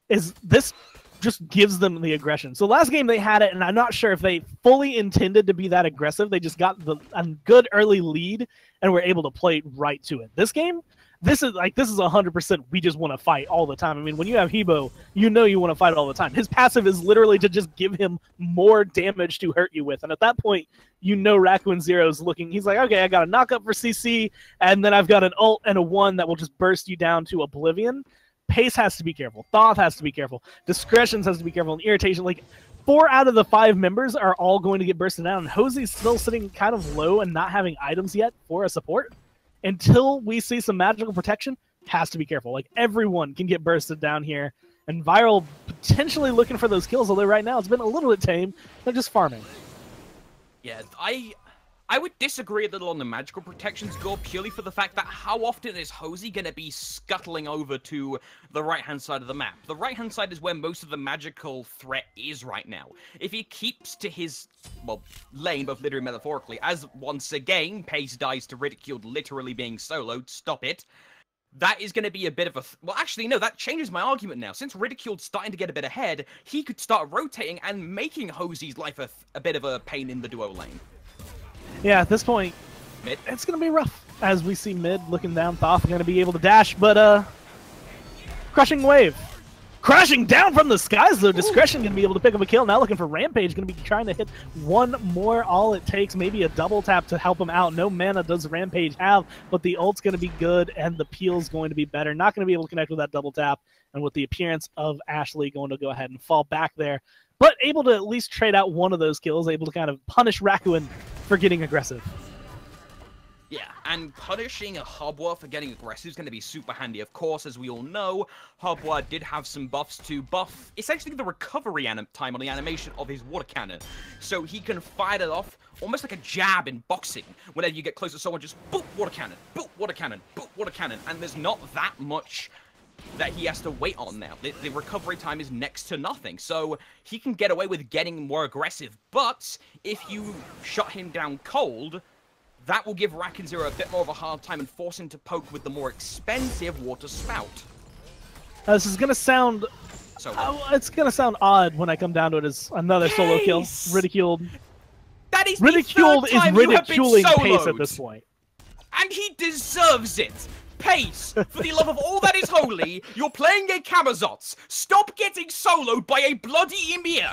C: is this just gives them the aggression. So last game they had it, and I'm not sure if they fully intended to be that aggressive. They just got a good early lead and were able to play right to it. This game, this is 100% we just want to fight all the time. I mean, when you have Hebo, you know you want to fight all the time. His passive is literally to just give him more damage to hurt you with. And at that point, you know Raccoon Zero's looking. He's like, okay, I got a knockup for CC, and then I've got an ult and a 1 that will just burst you down to oblivion. Pace has to be careful. Thoth has to be careful. Discretions has to be careful. And Irritation, like 4 out of the 5 members are all going to get bursted down. And Hosey's still sitting kind of low and not having items yet for a support. Until we see some magical protection, has to be careful. Like everyone can get bursted down here. And Viral potentially looking for those kills, although right now it's been a little bit tame. They're just farming.
E: Yeah, I would disagree a little on the magical protections goal purely for the fact that how often is Hosey going to be scuttling over to the right-hand side of the map? The right-hand side is where most of the magical threat is right now. If he keeps to his, well, lane, both literally and metaphorically, as once again, Pace dies to Ridiculed literally being soloed, stop it, that is going to be a bit of a... Well, actually, no, that changes my argument now. Since Ridiculed's starting to get a bit ahead, he could start rotating and making Hosey's life a bit of a pain in the duo lane.
C: Yeah, at this point,
E: Mid.
C: It's going to be rough. As we see mid looking down, Thoth going to be able to dash, but Crushing Wave. Crashing down from the skies, though. Discretion going to be able to pick up a kill. Now looking for Rampage. Going to be trying to hit one more. All it takes, maybe a double tap to help him out. No mana does Rampage have, but the ult's going to be good, and the peel's going to be better. Not going to be able to connect with that double tap, and with the appearance of Ashley going to go ahead and fall back there, but able to at least trade out one of those kills, able to kind of punish Raccoon for getting aggressive.
E: Yeah, and punishing a Hobwa for getting aggressive is going to be super handy. Of course, as we all know, Hobwa did have some buffs to buff essentially the recovery time on the animation of his water cannon. So he can fire it off almost like a jab in boxing. Whenever you get close to someone, just boop, water cannon, boop, water cannon, boop, water cannon. And there's not that much that he has to wait on now. The recovery time is next to nothing. So he can get away with getting more aggressive. But if you shut him down cold, that will give Raccoon Zero a bit more of a hard time and force him to poke with the more expensive water spout.
C: This is going to sound... it's going to sound odd when I come down to it as another solo kill. Ridiculed.
E: That is
C: Ridiculed
E: the
C: is
E: third time you have been
C: ridiculing Pace
E: soloed.
C: at this point.
E: And he deserves it. Pace, for the love of all that is holy, you're playing a Kamazots. Stop getting soloed by a bloody Ymir.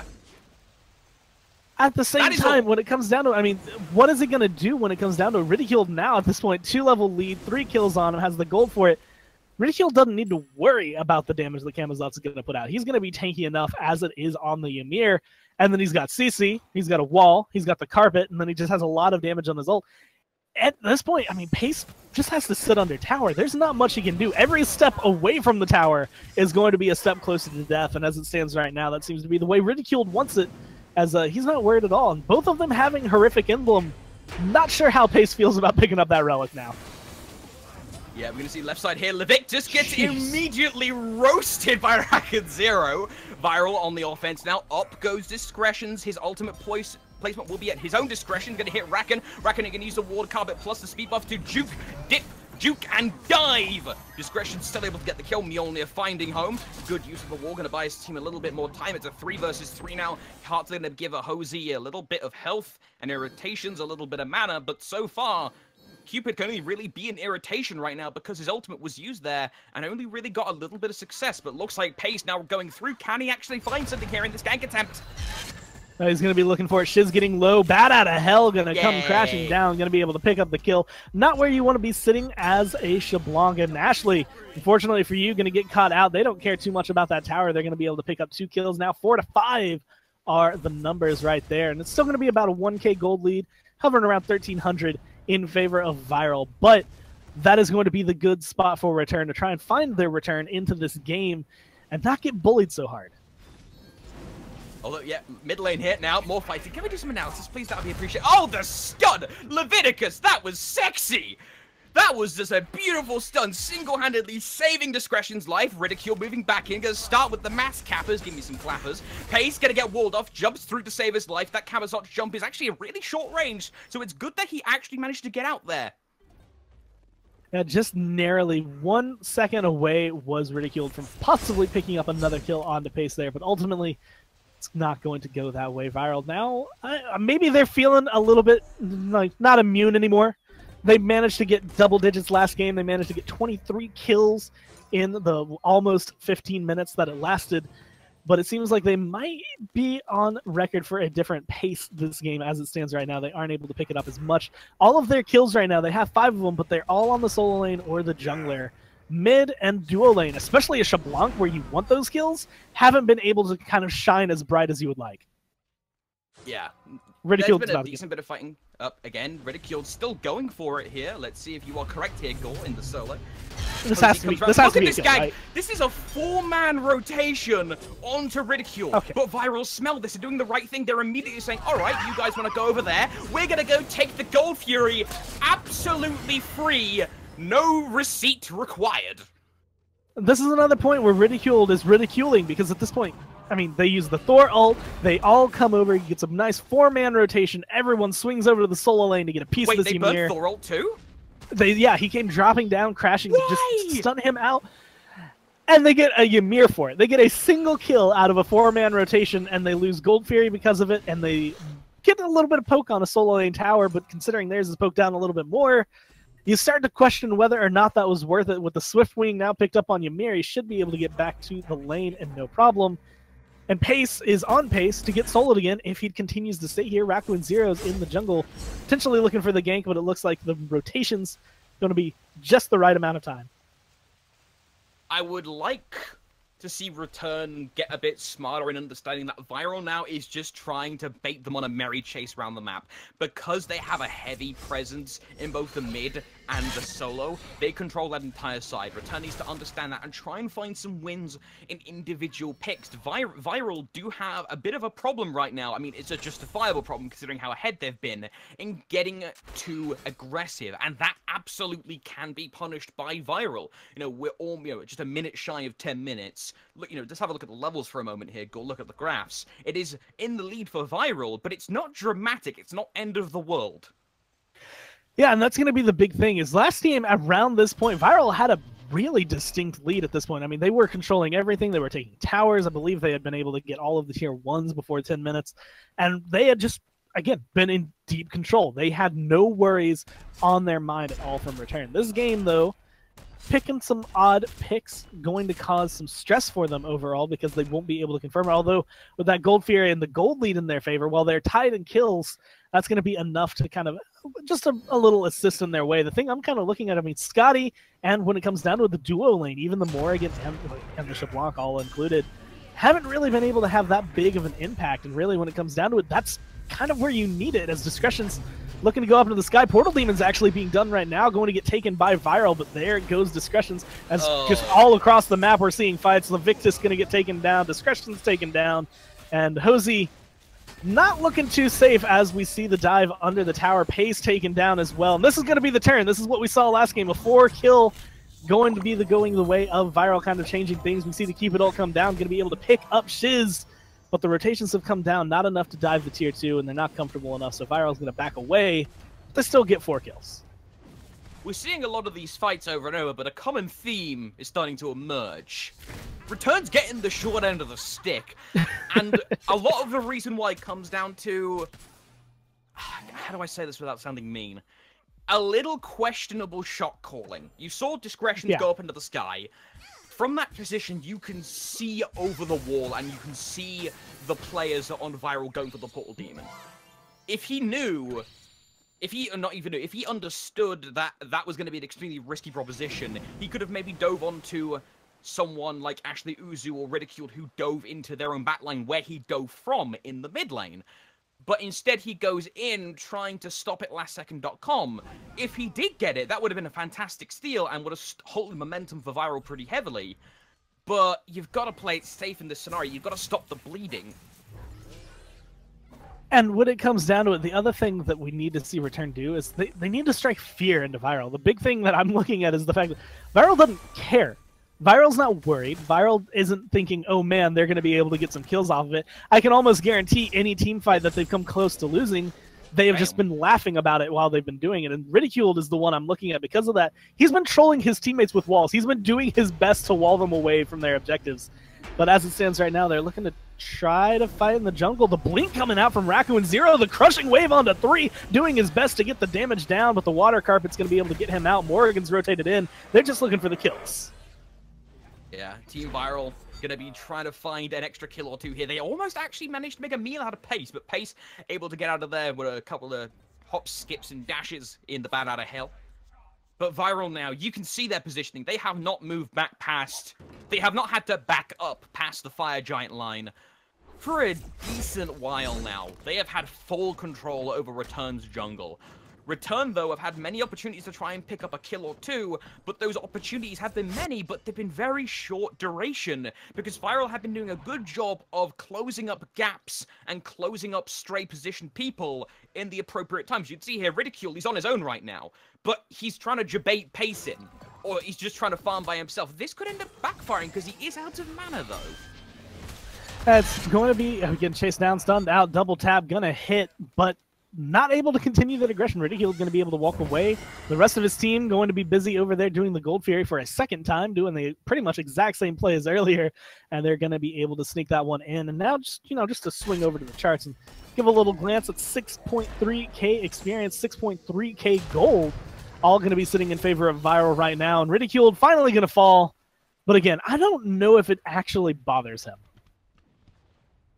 C: At the same time, when it comes down to, I mean, what is he going to do when it comes down to Ridiculed now at this point? 2-level lead, 3 kills on him, has the gold for it. Ridiculed doesn't need to worry about the damage the Kamazots is going to put out. He's going to be tanky enough as it is on the Ymir. And then he's got CC, he's got a wall, he's got the carpet, and then he just has a lot of damage on his ult. At this point, I mean, Pace just has to sit under tower. There's not much he can do. Every step away from the tower is going to be a step closer to death, and as it stands right now, that seems to be the way Ridiculed wants it, as he's not worried at all. And both of them having horrific emblem. Not sure how Pace feels about picking up that relic now.
E: Yeah, we're going to see left side here. Levic just gets immediately roasted by Raccoon Zero. Viral on the offense now. Up goes Discretions. His ultimate placement will be at his own discretion. Going to hit Raccoon. Raccoon going to use the ward carpet plus the speed buff to juke, dip, juke and dive. Discretion still able to get the kill. Mjolnir finding home. Good use of the wall, gonna buy his team a little bit more time. It's a 3 versus 3 now. Heart's gonna give a Hosey a little bit of health and irritations, a little bit of mana, but so far, Cupid can only really be an irritation right now because his ultimate was used there and only really got a little bit of success, but looks like Pace now going through. Can he actually find something here in this gank attempt?
C: He's going to be looking for it. Shiz getting low. Bat out of hell going to come crashing down. Going to be able to pick up the kill. Not where you want to be sitting as a Shablanc. And Ashley, unfortunately for you, going to get caught out. They don't care too much about that tower. They're going to be able to pick up 2 kills now. 4 to 5 are the numbers right there. And it's still going to be about a 1K gold lead, hovering around 1,300 in favor of Viral. But that is going to be the good spot for Return to try and find their return into this game and not get bullied so hard.
E: Although, yeah, mid lane hit now, more fighting. Can we do some analysis, please? That would be appreciated. Oh, the stun! Leviticus, that was sexy! That was just a beautiful stun, single-handedly saving Discretion's life. Ridicule moving back in, gonna start with the mass cappers. Give me some clappers. Pace gonna get walled off, jumps through to save his life. That Cabazot jump is actually a really short range, so it's good that he actually managed to get out there.
C: Yeah, just narrowly 1 second away was Ridiculed from possibly picking up another kill on the Pace there, but ultimately it's not going to go that way. Viral now, maybe they're feeling a little bit like not immune anymore. They managed to get double digits last game. They managed to get 23 kills in the almost 15 minutes that it lasted. But it seems like they might be on record for a different pace this game as it stands right now. They aren't able to pick it up as much. All of their kills right now, they have 5 of them, but they're all on the solo lane or the jungler. Mid and duo lane, especially a Shablanc where you want those kills, haven't been able to kind of shine as bright as you would like.
E: Yeah.
C: Ridiculed
E: There's been a decent bit of fighting up again. Ridiculed still going for it here. Let's see if you are correct here, Gore, in the solo.
C: This has to be a kill, right?
E: This is a 4-man rotation onto Ridicule.
C: Okay.
E: But Viral smell this. They're doing the right thing. They're immediately saying, all right, you guys want to go over there? We're going to go take the Gold Fury absolutely free. No receipt required.
C: This is another point where Ridiculed is ridiculing because at this point, I mean, they use the Thor ult, they all come over, you get some nice 4-man rotation, everyone swings over to the solo lane to get a piece of this Ymir.
E: Wait, they burned Thor ult too?
C: Yeah, he came dropping down, crashing, to just stun him out. And they get a Ymir for it. They get a single kill out of a 4-man rotation, and they lose Gold Fury because of it, and they get a little bit of poke on a solo lane tower, but considering theirs is poked down a little bit more, you start to question whether or not that was worth it. With the Swift Wing now picked up on Ymir, he should be able to get back to the lane and no problem. And Pace is on pace to get soloed again if he continues to stay here. Raccoon Zero's in the jungle, potentially looking for the gank, but it looks like the rotation's going to be just the right amount of time.
E: I would like to see Return get a bit smarter in understanding that Viral now is just trying to bait them on a merry chase around the map. Because they have a heavy presence in both the mid and the solo, they control that entire side. Return needs to understand that and try and find some wins in individual picks. Viral do have a bit of a problem right now. I mean, it's a justifiable problem considering how ahead they've been in getting too aggressive, and that absolutely can be punished by Viral. You know, we're all, just a minute shy of 10 minutes. Look, just have a look at the levels for a moment here. Go look at the graphs. It is in the lead for Viral, but it's not dramatic. It's not end of the world.
C: Yeah, and that's going to be the big thing, is last game around this point, Viral had a really distinct lead at this point. I mean, they were controlling everything. They were taking towers. I believe they had been able to get all of the tier 1s before 10 minutes. And they had just, again, been in deep control. They had no worries on their mind at all from Return. This game, though, picking some odd picks going to cause some stress for them overall because they won't be able to confirm it. Although with that Gold Fury and the gold lead in their favor, while they're tied in kills, that's going to be enough to kind of just a little assist in their way. The thing I'm kind of looking at, I mean, Scotty, and when it comes down to the duo lane, even the Morrigan and the Shablanc all included, haven't really been able to have that big of an impact. And really, when it comes down to it, that's kind of where you need it, as Discretion's looking to go up into the sky. Portal Demon's actually being done right now, going to get taken by Viral, but there goes Discretion's. As just all across the map, we're seeing fights. Levictus going to get taken down. Discretion's taken down. And Hosey not looking too safe as we see the dive under the tower. Pace taken down as well. And this is going to be the turn. This is what we saw last game. A 4-kill going to be going the way of Viral, kind of changing things. We see the Keep It All come down, going to be able to pick up Shiz. But the rotations have come down, not enough to dive the tier 2, and they're not comfortable enough, so Viral's going to back away. They still get 4 kills.
E: we're seeing a lot of these fights over and over, but a common theme is starting to emerge. Return's getting the short end of the stick, and a lot of the reason why it comes down to, how do I say this without sounding mean? A little questionable shot calling. You saw discretions go up into the sky. From that position, you can see over the wall, and you can see the players on Viral going for the Portal Demon. If he knew, if he understood that that was going to be an extremely risky proposition, he could have maybe dove onto someone like Ashley Uzu or Ridiculed who dove into their own backline where he dove from in the mid lane. But instead he goes in trying to stop it lastsecond.com. If he did get it, that would have been a fantastic steal and would have halted momentum for Viral pretty heavily. But you've got to play it safe in this scenario. You've got to stop the bleeding.
C: And when it comes down to it, the other thing that we need to see Return do is they need to strike fear into Viral. The big thing that I'm looking at is the fact that Viral doesn't care. Viral's not worried. Viral isn't thinking, oh man, they're going to be able to get some kills off of it. I can almost guarantee any team fight that they've come close to losing, they have just been laughing about it while they've been doing it. And Ridiculed is the one I'm looking at because of that. He's been trolling his teammates with walls. He's been doing his best to wall them away from their objectives. But as it stands right now, they're looking to try to fight in the jungle. The blink coming out from Raccoon Zero, the crushing wave onto 3, doing his best to get the damage down, but the water carpet's going to be able to get him out. Morrigan's rotated in. They're just looking for the kills.
E: Yeah, Team Viral gonna be trying to find an extra kill or two here. They almost actually managed to make a meal out of Pace, but Pace able to get out of there with a couple of hops, skips, and dashes in the Bat Out of Hell. But Viral now, you can see their positioning. They have not moved back past... They have not had to back up past the Fire Giant line for a decent while now. They have had full control over Return's jungle. Return, though, have had many opportunities to try and pick up a kill or two, but those opportunities have been many, but they've been very short duration, because Viral have been doing a good job of closing up gaps and closing up stray position people in the appropriate times. You'd see here, Ridicule, he's on his own right now, but he's trying to debate Pace in, or he's just trying to farm by himself. This could end up backfiring, because he is out of mana, though.
C: It's going to be, again, chased down, stunned out, double tap, gonna hit, but not able to continue that aggression. Ridicule is going to be able to walk away. The rest of his team going to be busy over there doing the Gold Fury for a second time, doing the pretty much exact same play as earlier, and they're going to be able to sneak that one in. And now just, just to swing over to the charts and give a little glance at 6.3k experience, 6.3k gold, all going to be sitting in favor of Viral right now. And Ridiculed finally going to fall. But again, I don't know if it actually bothers him.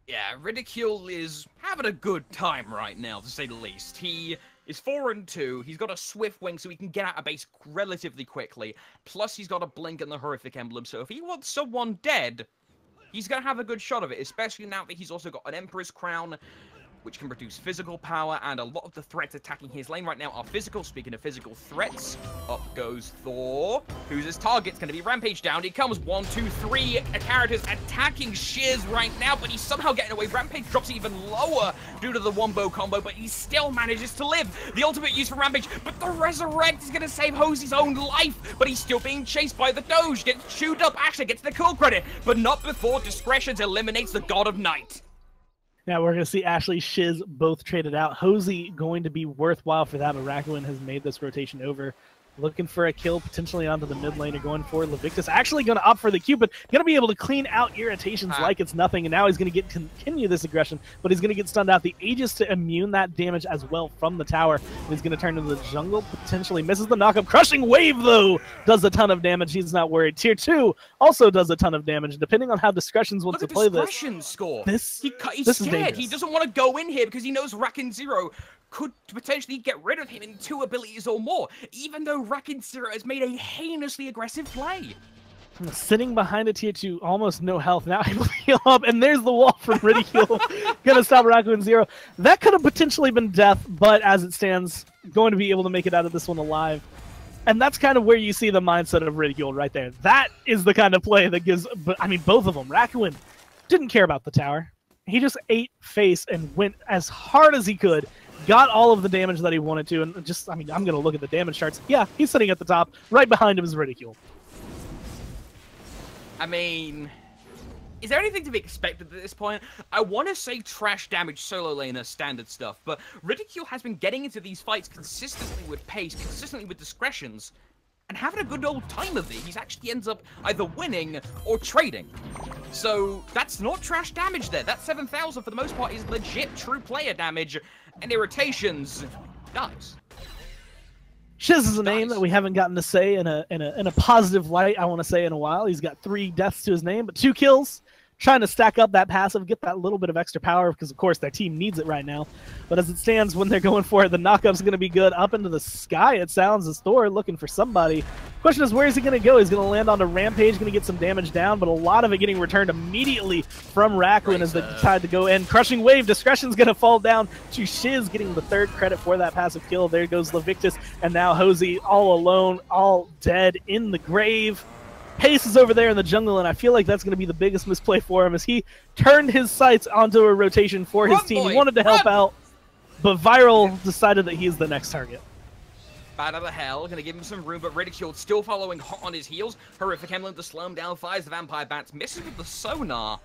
E: Yeah, Ridicule is having a good time right now, to say the least. He is 4-2. He's got a Swift Wing, so he can get out of base relatively quickly. Plus, he's got a Blink and the Horrific Emblem, so if he wants someone dead, he's going to have a good shot of it, especially now that he's also got an Emperor's Crown, which can produce physical power, and a lot of the threats attacking his lane right now are physical. Speaking of physical threats, up goes Thor, who's his target's going to be Rampage down. He comes 1, 2, 3 characters attacking Shiz right now, but he's somehow getting away. Rampage drops even lower due to the Wombo combo, but he still manages to live. The ultimate use for Rampage, but the Resurrect is going to save Hosey's own life, but he's still being chased by the Doge. Gets chewed up, actually gets the kill credit, but not before Discretions eliminates the God of Night.
C: Now we're going to see Ashley, Shiz both traded out. Hosey going to be worthwhile for that, but Raccoon has made this rotation over. Looking for a kill, potentially onto the mid lane, or going for Levictus. Actually going to opt for the Cupid. Going to be able to clean out irritations like it's nothing, and now he's going to continue this aggression, but he's going to get stunned out. The Aegis to immune that damage as well from the tower. And he's going to turn into the jungle, potentially misses the knockup. Crushing Wave, though, does a ton of damage. He's not worried. Tier 2 also does a ton of damage, depending on how Discretions wants to play this.
E: Score.
C: He's
E: scared. He doesn't want to go in here because he knows Raccoon Zero could potentially get rid of him in 2 abilities or more, even though Raccoon Zero has made a heinously aggressive play.
C: Sitting behind a tier 2, almost no health, now able to heal up, and there's the wall from Ridicule. Gonna stop Raccoon Zero. That could have potentially been death, but as it stands, going to be able to make it out of this one alive. And that's kind of where you see the mindset of Ridicule right there. That is the kind of play that gives, I mean, both of them. Raccoon didn't care about the tower. He just ate face and went as hard as he could. Got all of the damage that he wanted to, and just, I mean, I'm going to look at the damage charts. Yeah, he's sitting at the top. Right behind him is Ridicule.
E: I mean, is there anything to be expected at this point? I want to say trash damage solo laner standard stuff, but Ridicule has been getting into these fights consistently with pace, consistently with discretions, and having a good old time of it. He actually ends up either winning or trading. So that's not trash damage there. That 7,000 for the most part is legit true player damage, and Irritations dies.
C: Shiz is a name that we haven't gotten to say in a positive light, I want to say, in a while. He's got 3 deaths to his name, but 2 kills. Trying to stack up that passive, get that little bit of extra power, because of course their team needs it right now. But as it stands, when they're going for it, the knockup's going to be good. Up into the sky, it sounds, as Thor looking for somebody. Question is, where is he going to go? He's going to land on a Rampage, going to get some damage down, but a lot of it getting returned immediately from Raccoon as they decide to go in. Crushing Wave, Discretion's going to fall down to Shiz, getting the 3rd credit for that passive kill. There goes Levictus, and now Hosey all alone, all dead in the grave. Pace is over there in the jungle, and I feel like that's going to be the biggest misplay for him as he turned his sights onto a rotation for his team. He wanted to help out, but Viral decided that he is the next target.
E: Bad out of hell, gonna give him some room, but Ridicule still following hot on his heels. Horrific Emblem to slow him down, fires the Vampire Bats, misses with the Sonar,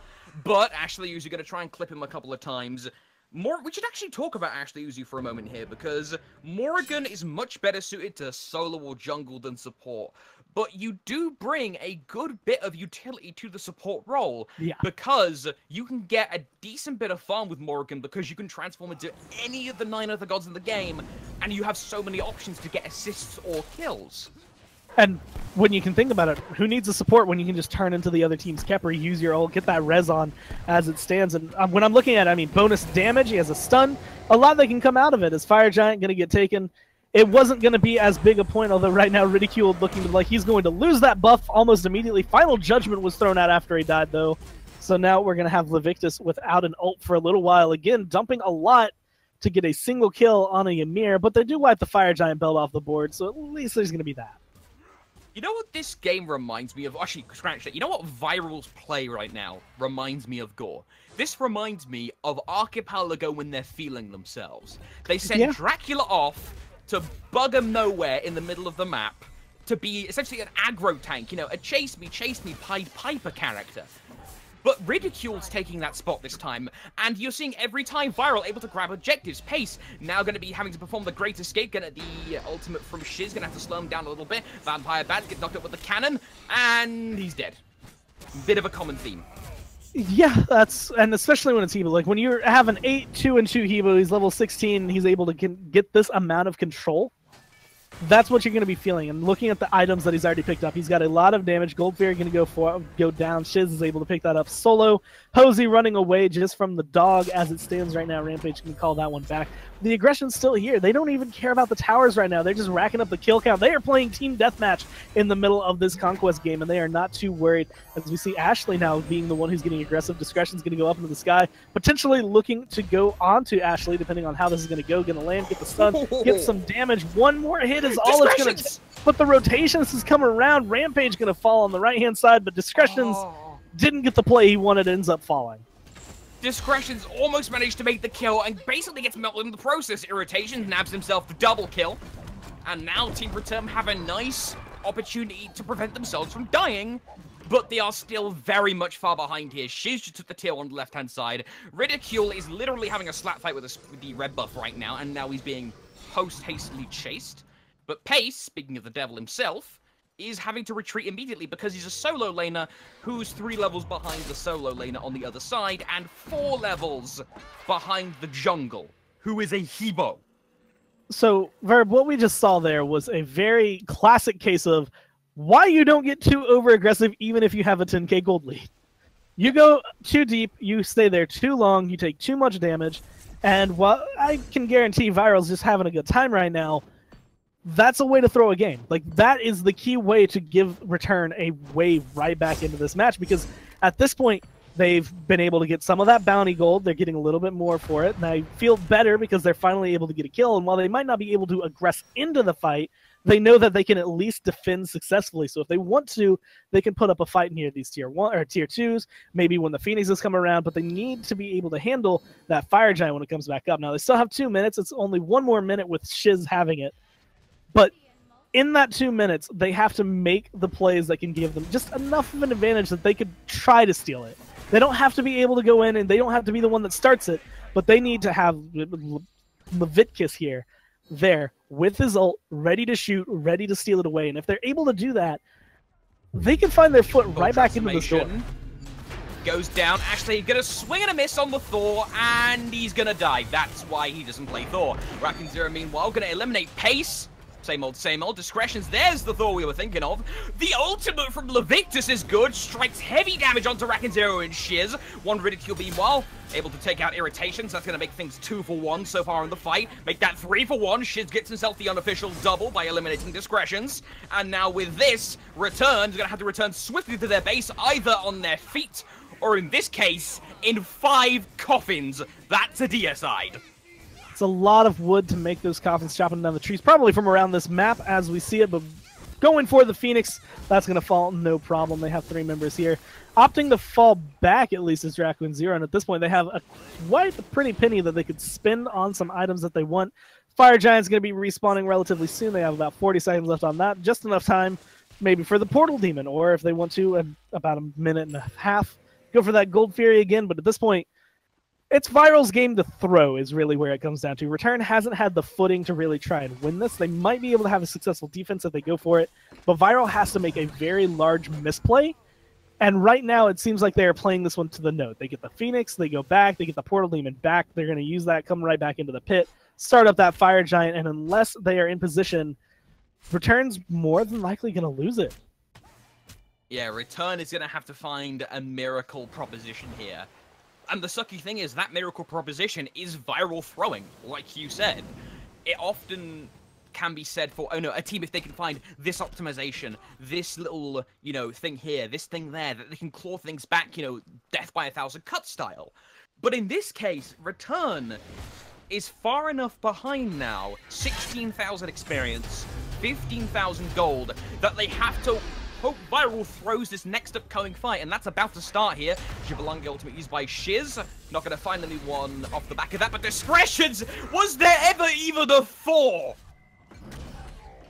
E: but Ashley Uzu gonna try and clip him a couple of times. We should actually talk about Ashley Uzu for a moment here, because Morrigan is much better suited to solo or jungle than support. But you do bring a good bit of utility to the support role, because you can get a decent bit of farm with Morrigan because you can transform into any of the 9 other gods in the game, and you have so many options to get assists or kills.
C: And when you can think about it, who needs a support when you can just turn into the other team's Kepri, use your ult, get that res on as it stands. And when I'm looking at it, I mean, bonus damage, he has a stun, a lot that can come out of it. Is Fire Giant going to get taken? It wasn't going to be as big a point, although right now Ridicule looking like he's going to lose that buff almost immediately. Final Judgment was thrown out after he died, though. So now we're going to have Levictus without an ult for a little while. Again, dumping a lot to get a single kill on a Ymir, but they do wipe the Fire Giant belt off the board, so at least there's going to be that.
E: You know what this game reminds me of? Actually, scratch that. You know what Viral's play right now reminds me of Gore? This reminds me of Archipelago when they're feeling themselves. They send Dracula off to bug him nowhere in the middle of the map to be essentially an aggro tank, you know, a chase me, Pied Piper character. But Ridicule's taking that spot this time, and you're seeing every time Viral able to grab objectives. Pace now going to be having to perform the Great Escape, gonna the ultimate from Shiz, gonna have to slow him down a little bit. Vampire Bats get knocked up with the cannon, and he's dead. Bit of a common theme.
C: Yeah, and especially when it's Hebo. Like when you have an 8, 2, and 2 Hebo, he's level 16, he's able to get this amount of control. That's what you're going to be feeling. And looking at the items that he's already picked up, he's got a lot of damage. Goldfear going to go down. Shiz is able to pick that up solo. Hosey running away just from the dog as it stands right now. Rampage can call that one back. The aggression's still here. They don't even care about the towers right now. They're just racking up the kill count. They are playing Team Deathmatch in the middle of this Conquest game, and they are not too worried. As we see Ashley now being the one who's getting aggressive. Discretion's going to go up into the sky, potentially looking to go onto Ashley, depending on how this is going to go. Going to land, get the stun, get some damage. One more hit is all it's going to. But the rotations has come around. Rampage going to fall on the right-hand side, but Discretion's didn't get the play he wanted, ends up falling.
E: Discretion's almost managed to make the kill and basically gets melted in the process. Irritation nabs himself the double kill. And now Team Return have a nice opportunity to prevent themselves from dying, but they are still very much far behind here. Shiz just took the tail on the left-hand side. Ridicule is literally having a slap fight with the red buff right now, and now he's being post-hastily chased. But Pace, speaking of the devil himself, is having to retreat immediately because he's a solo laner who's 3 levels behind the solo laner on the other side and 4 levels behind the jungle, who is a Hebo.
C: So, Verb, what we just saw there was a very classic case of why you don't get too over-aggressive even if you have a 10k gold lead. You go too deep, you stay there too long, you take too much damage, and while I can guarantee Viral's just having a good time right now, that's a way to throw a game. Like, that is the key way to give Return a wave right back into this match, because at this point, they've been able to get some of that bounty gold. They're getting a little bit more for it, and I feel better because they're finally able to get a kill, and while they might not be able to aggress into the fight, they know that they can at least defend successfully. So if they want to, they can put up a fight near these tier 1 or tier 2s, maybe when the Phoenixes come around, but they need to be able to handle that Fire Giant when it comes back up. Now, they still have 2 minutes. It's only 1 more minute with Shiz having it. But in that 2 minutes, they have to make the plays that can give them just enough of an advantage that they could try to steal it. They don't have to be able to go in, and they don't have to be the one that starts it, but they need to have Leviticus here, there, with his ult, ready to shoot, ready to steal it away. And if they're able to do that, they can find their foot right back into the door.
E: Goes down, actually gonna swing and a miss on the Thor, and he's gonna die. That's why he doesn't play Thor. Rakin Zero, meanwhile, gonna eliminate Pace. Same old, same old. Discretions, there's the Thor we were thinking of. The ultimate from Levictus is good. Strikes heavy damage onto Rakin Zero and Shiz. One Ridicule, meanwhile, able to take out Irritations. That's going to make things 2 for 1 so far in the fight. Make that 3 for 1. Shiz gets himself the unofficial double by eliminating Discretions. And now with this, Return's going to have to return swiftly to their base, either on their feet, or in this case, in 5 coffins. That's a deicide.
C: It's a lot of wood to make those coffins, chopping down the trees, probably from around this map as we see it, but going for the Phoenix, that's going to fall no problem. They have 3 members here. Opting to fall back, at least, is Draco and Zero, and at this point they have quite a pretty penny that they could spend on some items that they want. Fire Giant's going to be respawning relatively soon. They have about 40 seconds left on that, just enough time maybe for the Portal Demon, or if they want to, about a minute and a half, go for that Gold Fury again, but at this point, it's Viral's game to throw is really where it comes down to. Return hasn't had the footing to really try and win this. They might be able to have a successful defense if they go for it, but Viral has to make a very large misplay, and right now it seems like they are playing this one to the note. They get the Phoenix, they go back, they get the Portal Demon back, they're going to use that, come right back into the pit, start up that Fire Giant, and unless they are in position, Return's more than likely going to lose it.
E: Yeah, Return is going to have to find a miracle proposition here. And the sucky thing is that miracle proposition is Viral throwing, like you said. It often can be said for, oh no, a team, if they can find this optimization, this little, you know, thing here, this thing there, that they can claw things back, you know, death by 1,000 cut style. But in this case, Return is far enough behind now, 16,000 experience, 15,000 gold, that they have to hope Viral throws this next upcoming fight, and that's about to start here. Jibalangi ultimate used by Shiz. Not going to find anyone off the back of that, but Discretions! Was there ever even a Thor?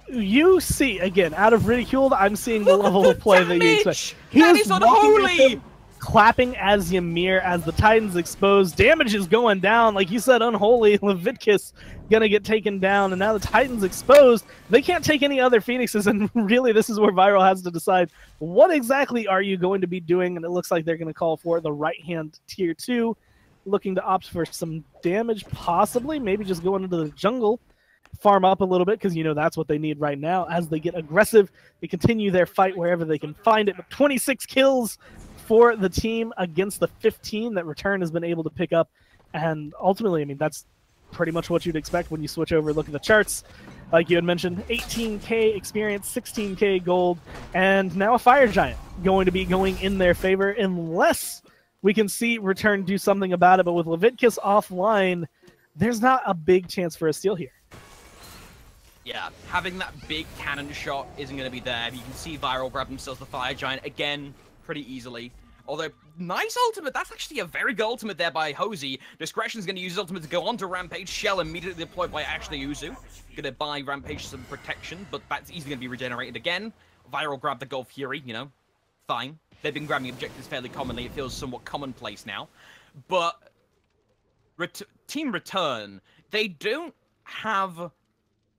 C: You see, again, out of Ridiculed, I'm seeing the level of play that you expect.
E: That is unholy!
C: Clapping as Ymir as the Titans exposed. Damage is going down. Like you said, unholy. Leviticus gonna get taken down, and now the Titans exposed. They can't take any other Phoenixes, and really this is where Viral has to decide what exactly are you going to be doing, and it looks like they're gonna call for the right-hand tier 2, looking to opt for some damage, possibly, maybe just going into the jungle, farm up a little bit, because you know that's what they need right now. As they get aggressive, they continue their fight wherever they can find it, but 26 kills for the team against the 15 that Return has been able to pick up, and ultimately, I mean, that's pretty much what you'd expect when you switch over and look at the charts. Like you had mentioned, 18k experience, 16k gold, and now a Fire Giant going to be going in their favor unless we can see Return do something about it, but with Leviticus offline, there's not a big chance for a steal here.
E: Yeah, having that big cannon shot isn't going to be there. You can see Viral grab themselves the Fire Giant again pretty easily. Although, nice ultimate. That's actually a very good ultimate there by Hosey. Discretion's going to use his ultimate to go on to Rampage. Shell immediately deployed by Ashley Uzu. Going to buy Rampage some protection, but that's easily going to be regenerated again. Viral grabbed the Gold Fury, you know, fine. They've been grabbing objectives fairly commonly. It feels somewhat commonplace now. But Team Return, they don't have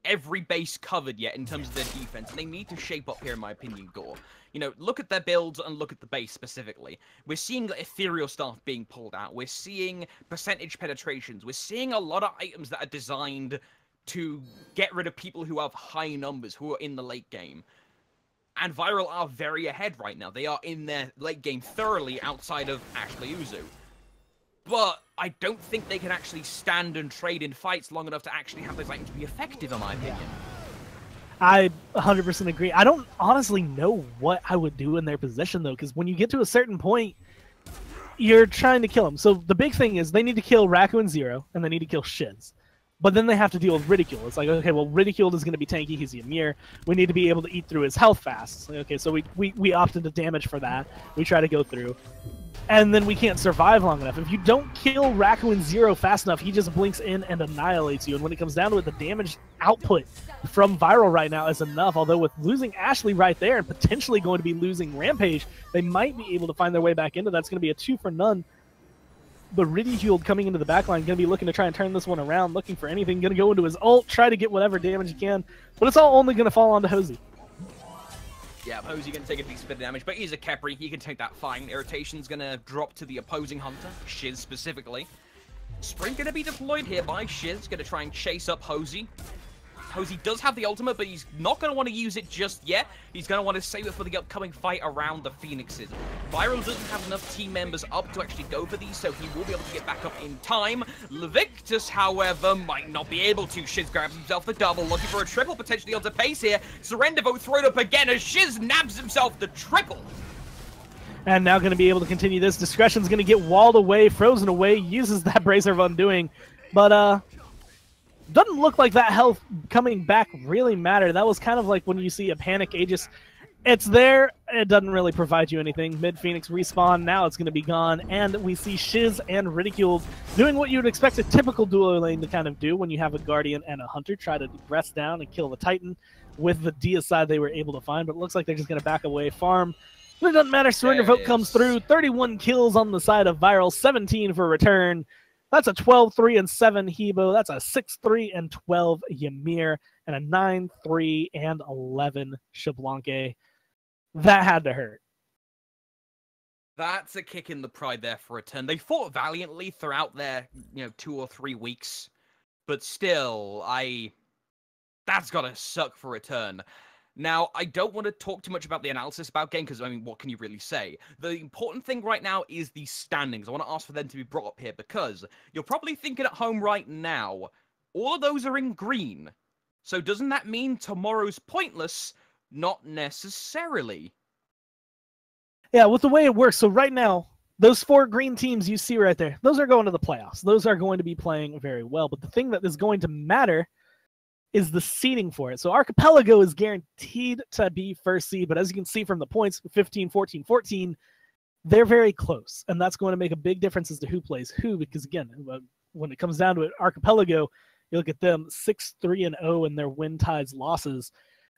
E: every base covered yet in terms of their defense. They need to shape up here, in my opinion, Gore. You know, look at their builds and look at the base specifically. We're seeing the ethereal staff being pulled out. We're seeing percentage penetrations. We're seeing a lot of items that are designed to get rid of people who have high numbers, who are in the late game. And Viral are very ahead right now. They are in their late game thoroughly outside of Ashley Uzu. But I don't think they can actually stand and trade in fights long enough to actually have those items be effective, in my opinion.
C: I 100% agree. I don't honestly know what I would do in their position, though, because when you get to a certain point, you're trying to kill them. So the big thing is they need to kill Raccoon Zero, and they need to kill Shiz. But then they have to deal with Ridicule. It's like, okay, well, Ridicule is going to be tanky. He's Ymir. We need to be able to eat through his health fast. Like, okay, so we opt into damage for that. We try to go through. and then we can't survive long enough. If you don't kill Raccoon Zero fast enough, he just blinks in and annihilates you. And when it comes down to it, the damage output from Viral right now is enough. Although with losing Ashley right there and potentially going to be losing Rampage, they might be able to find their way back into that's going to be a 2 for none. But Ridiculed coming into the backline, going to be looking to try and turn this one around, looking for anything, going to go into his ult, try to get whatever damage he can, but it's all only going to fall onto Hosey.
E: Yeah, Hosey going to take a decent bit of damage, but he's a Khepri. He can take that fine. Irritation's going to drop to the opposing Hunter, Shiz specifically. Sprint going to be deployed here by Shiz, going to try and chase up Hosey. Hosey does have the ultimate, but he's not going to want to use it just yet. He's going to want to save it for the upcoming fight around the Phoenixes. Viral doesn't have enough team members up to actually go for these, so he will be able to get back up in time. Levictus, however, might not be able to. Shiz grabs himself the double, looking for a triple potentially onto pace here. Surrender vote thrown up again as Shiz nabs himself the triple.
C: And now going to be able to continue this. Discretion's going to get walled away, frozen away, uses that Bracer of Undoing, but doesn't look like that health coming back really mattered. That was kind of like when you see a Panic Aegis. It's there, it doesn't really provide you anything. Mid Phoenix respawn, now it's going to be gone, and we see Shiz and Ridiculed doing what you would expect a typical duo lane to kind of do when you have a Guardian and a Hunter try to rest down and kill the Titan with the deicide they were able to find, but it looks like they're just going to back away, farm. But it doesn't matter, Surrender Vote comes through, 31 kills on the side of Viral, 17 for Return. That's a 12-3-7 Hebo. That's a 6-3-12 Ymir, and a 9-3-11 Shablanque. That had to hurt.
E: That's a kick in the pride there for Return. They fought valiantly throughout their, 2 or 3 weeks, but still, that's gotta suck for Return. Now, I don't want to talk too much about the analysis about game, because, what can you really say? The important thing right now is the standings. I want to ask for them to be brought up here, because you're probably thinking at home right now, all of those are in green. So doesn't that mean tomorrow's pointless? Not necessarily.
C: Yeah, with the way it works, so right now, those 4 green teams you see right there, those are going to the playoffs. Those are going to be playing very well, but the thing that is going to matter is the seeding for it. So Archipelago is guaranteed to be first seed, but as you can see from the points, 15, 14, 14, they're very close. And that's going to make a big difference as to who plays who, because again, when it comes down to it, Archipelago, you look at them 6-3-0 in their win ties losses.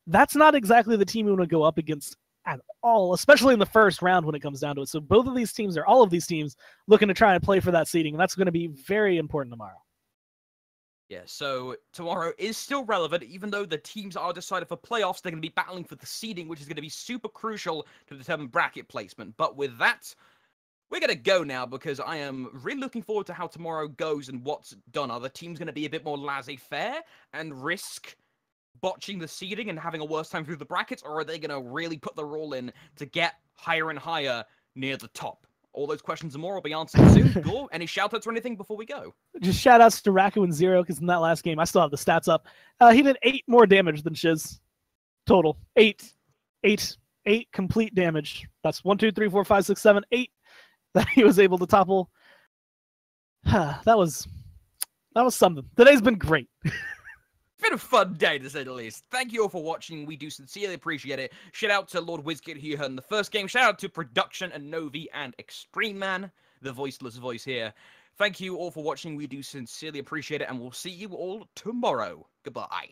C: That's not exactly the team you want to go up against at all, especially in the first round when it comes down to it. So both of these teams, or all of these teams, looking to try and play for that seeding, and that's going to be very important tomorrow.
E: Yeah, so tomorrow is still relevant, even though the teams are decided for playoffs. They're going to be battling for the seeding, which is going to be super crucial to determine bracket placement. But with that, we're going to go now, because I am really looking forward to how tomorrow goes and what's done. Are the teams going to be a bit more laissez-faire and risk botching the seeding and having a worse time through the brackets, or are they going to really put their all in to get higher and higher near the top? All those questions and more will be answered soon. Gore, any shout-outs or anything before we go?
C: Just shout-outs to Raccoon Zero, because in that last game, I still have the stats up. He did 8 more damage than Shiz. Total. 8 complete damage. That's 1, 2, 3, 4, 5, 6, 7, 8 that he was able to topple. That was something. Today's been great.
E: Been a fun day, to say the least. Thank you all for watching. We do sincerely appreciate it. Shout out to Lord Wizkid, who you heard in the first game. Shout out to Production and Novi and Extreme Man, the voiceless voice here. Thank you all for watching. We do sincerely appreciate it, and we'll see you all tomorrow. Goodbye.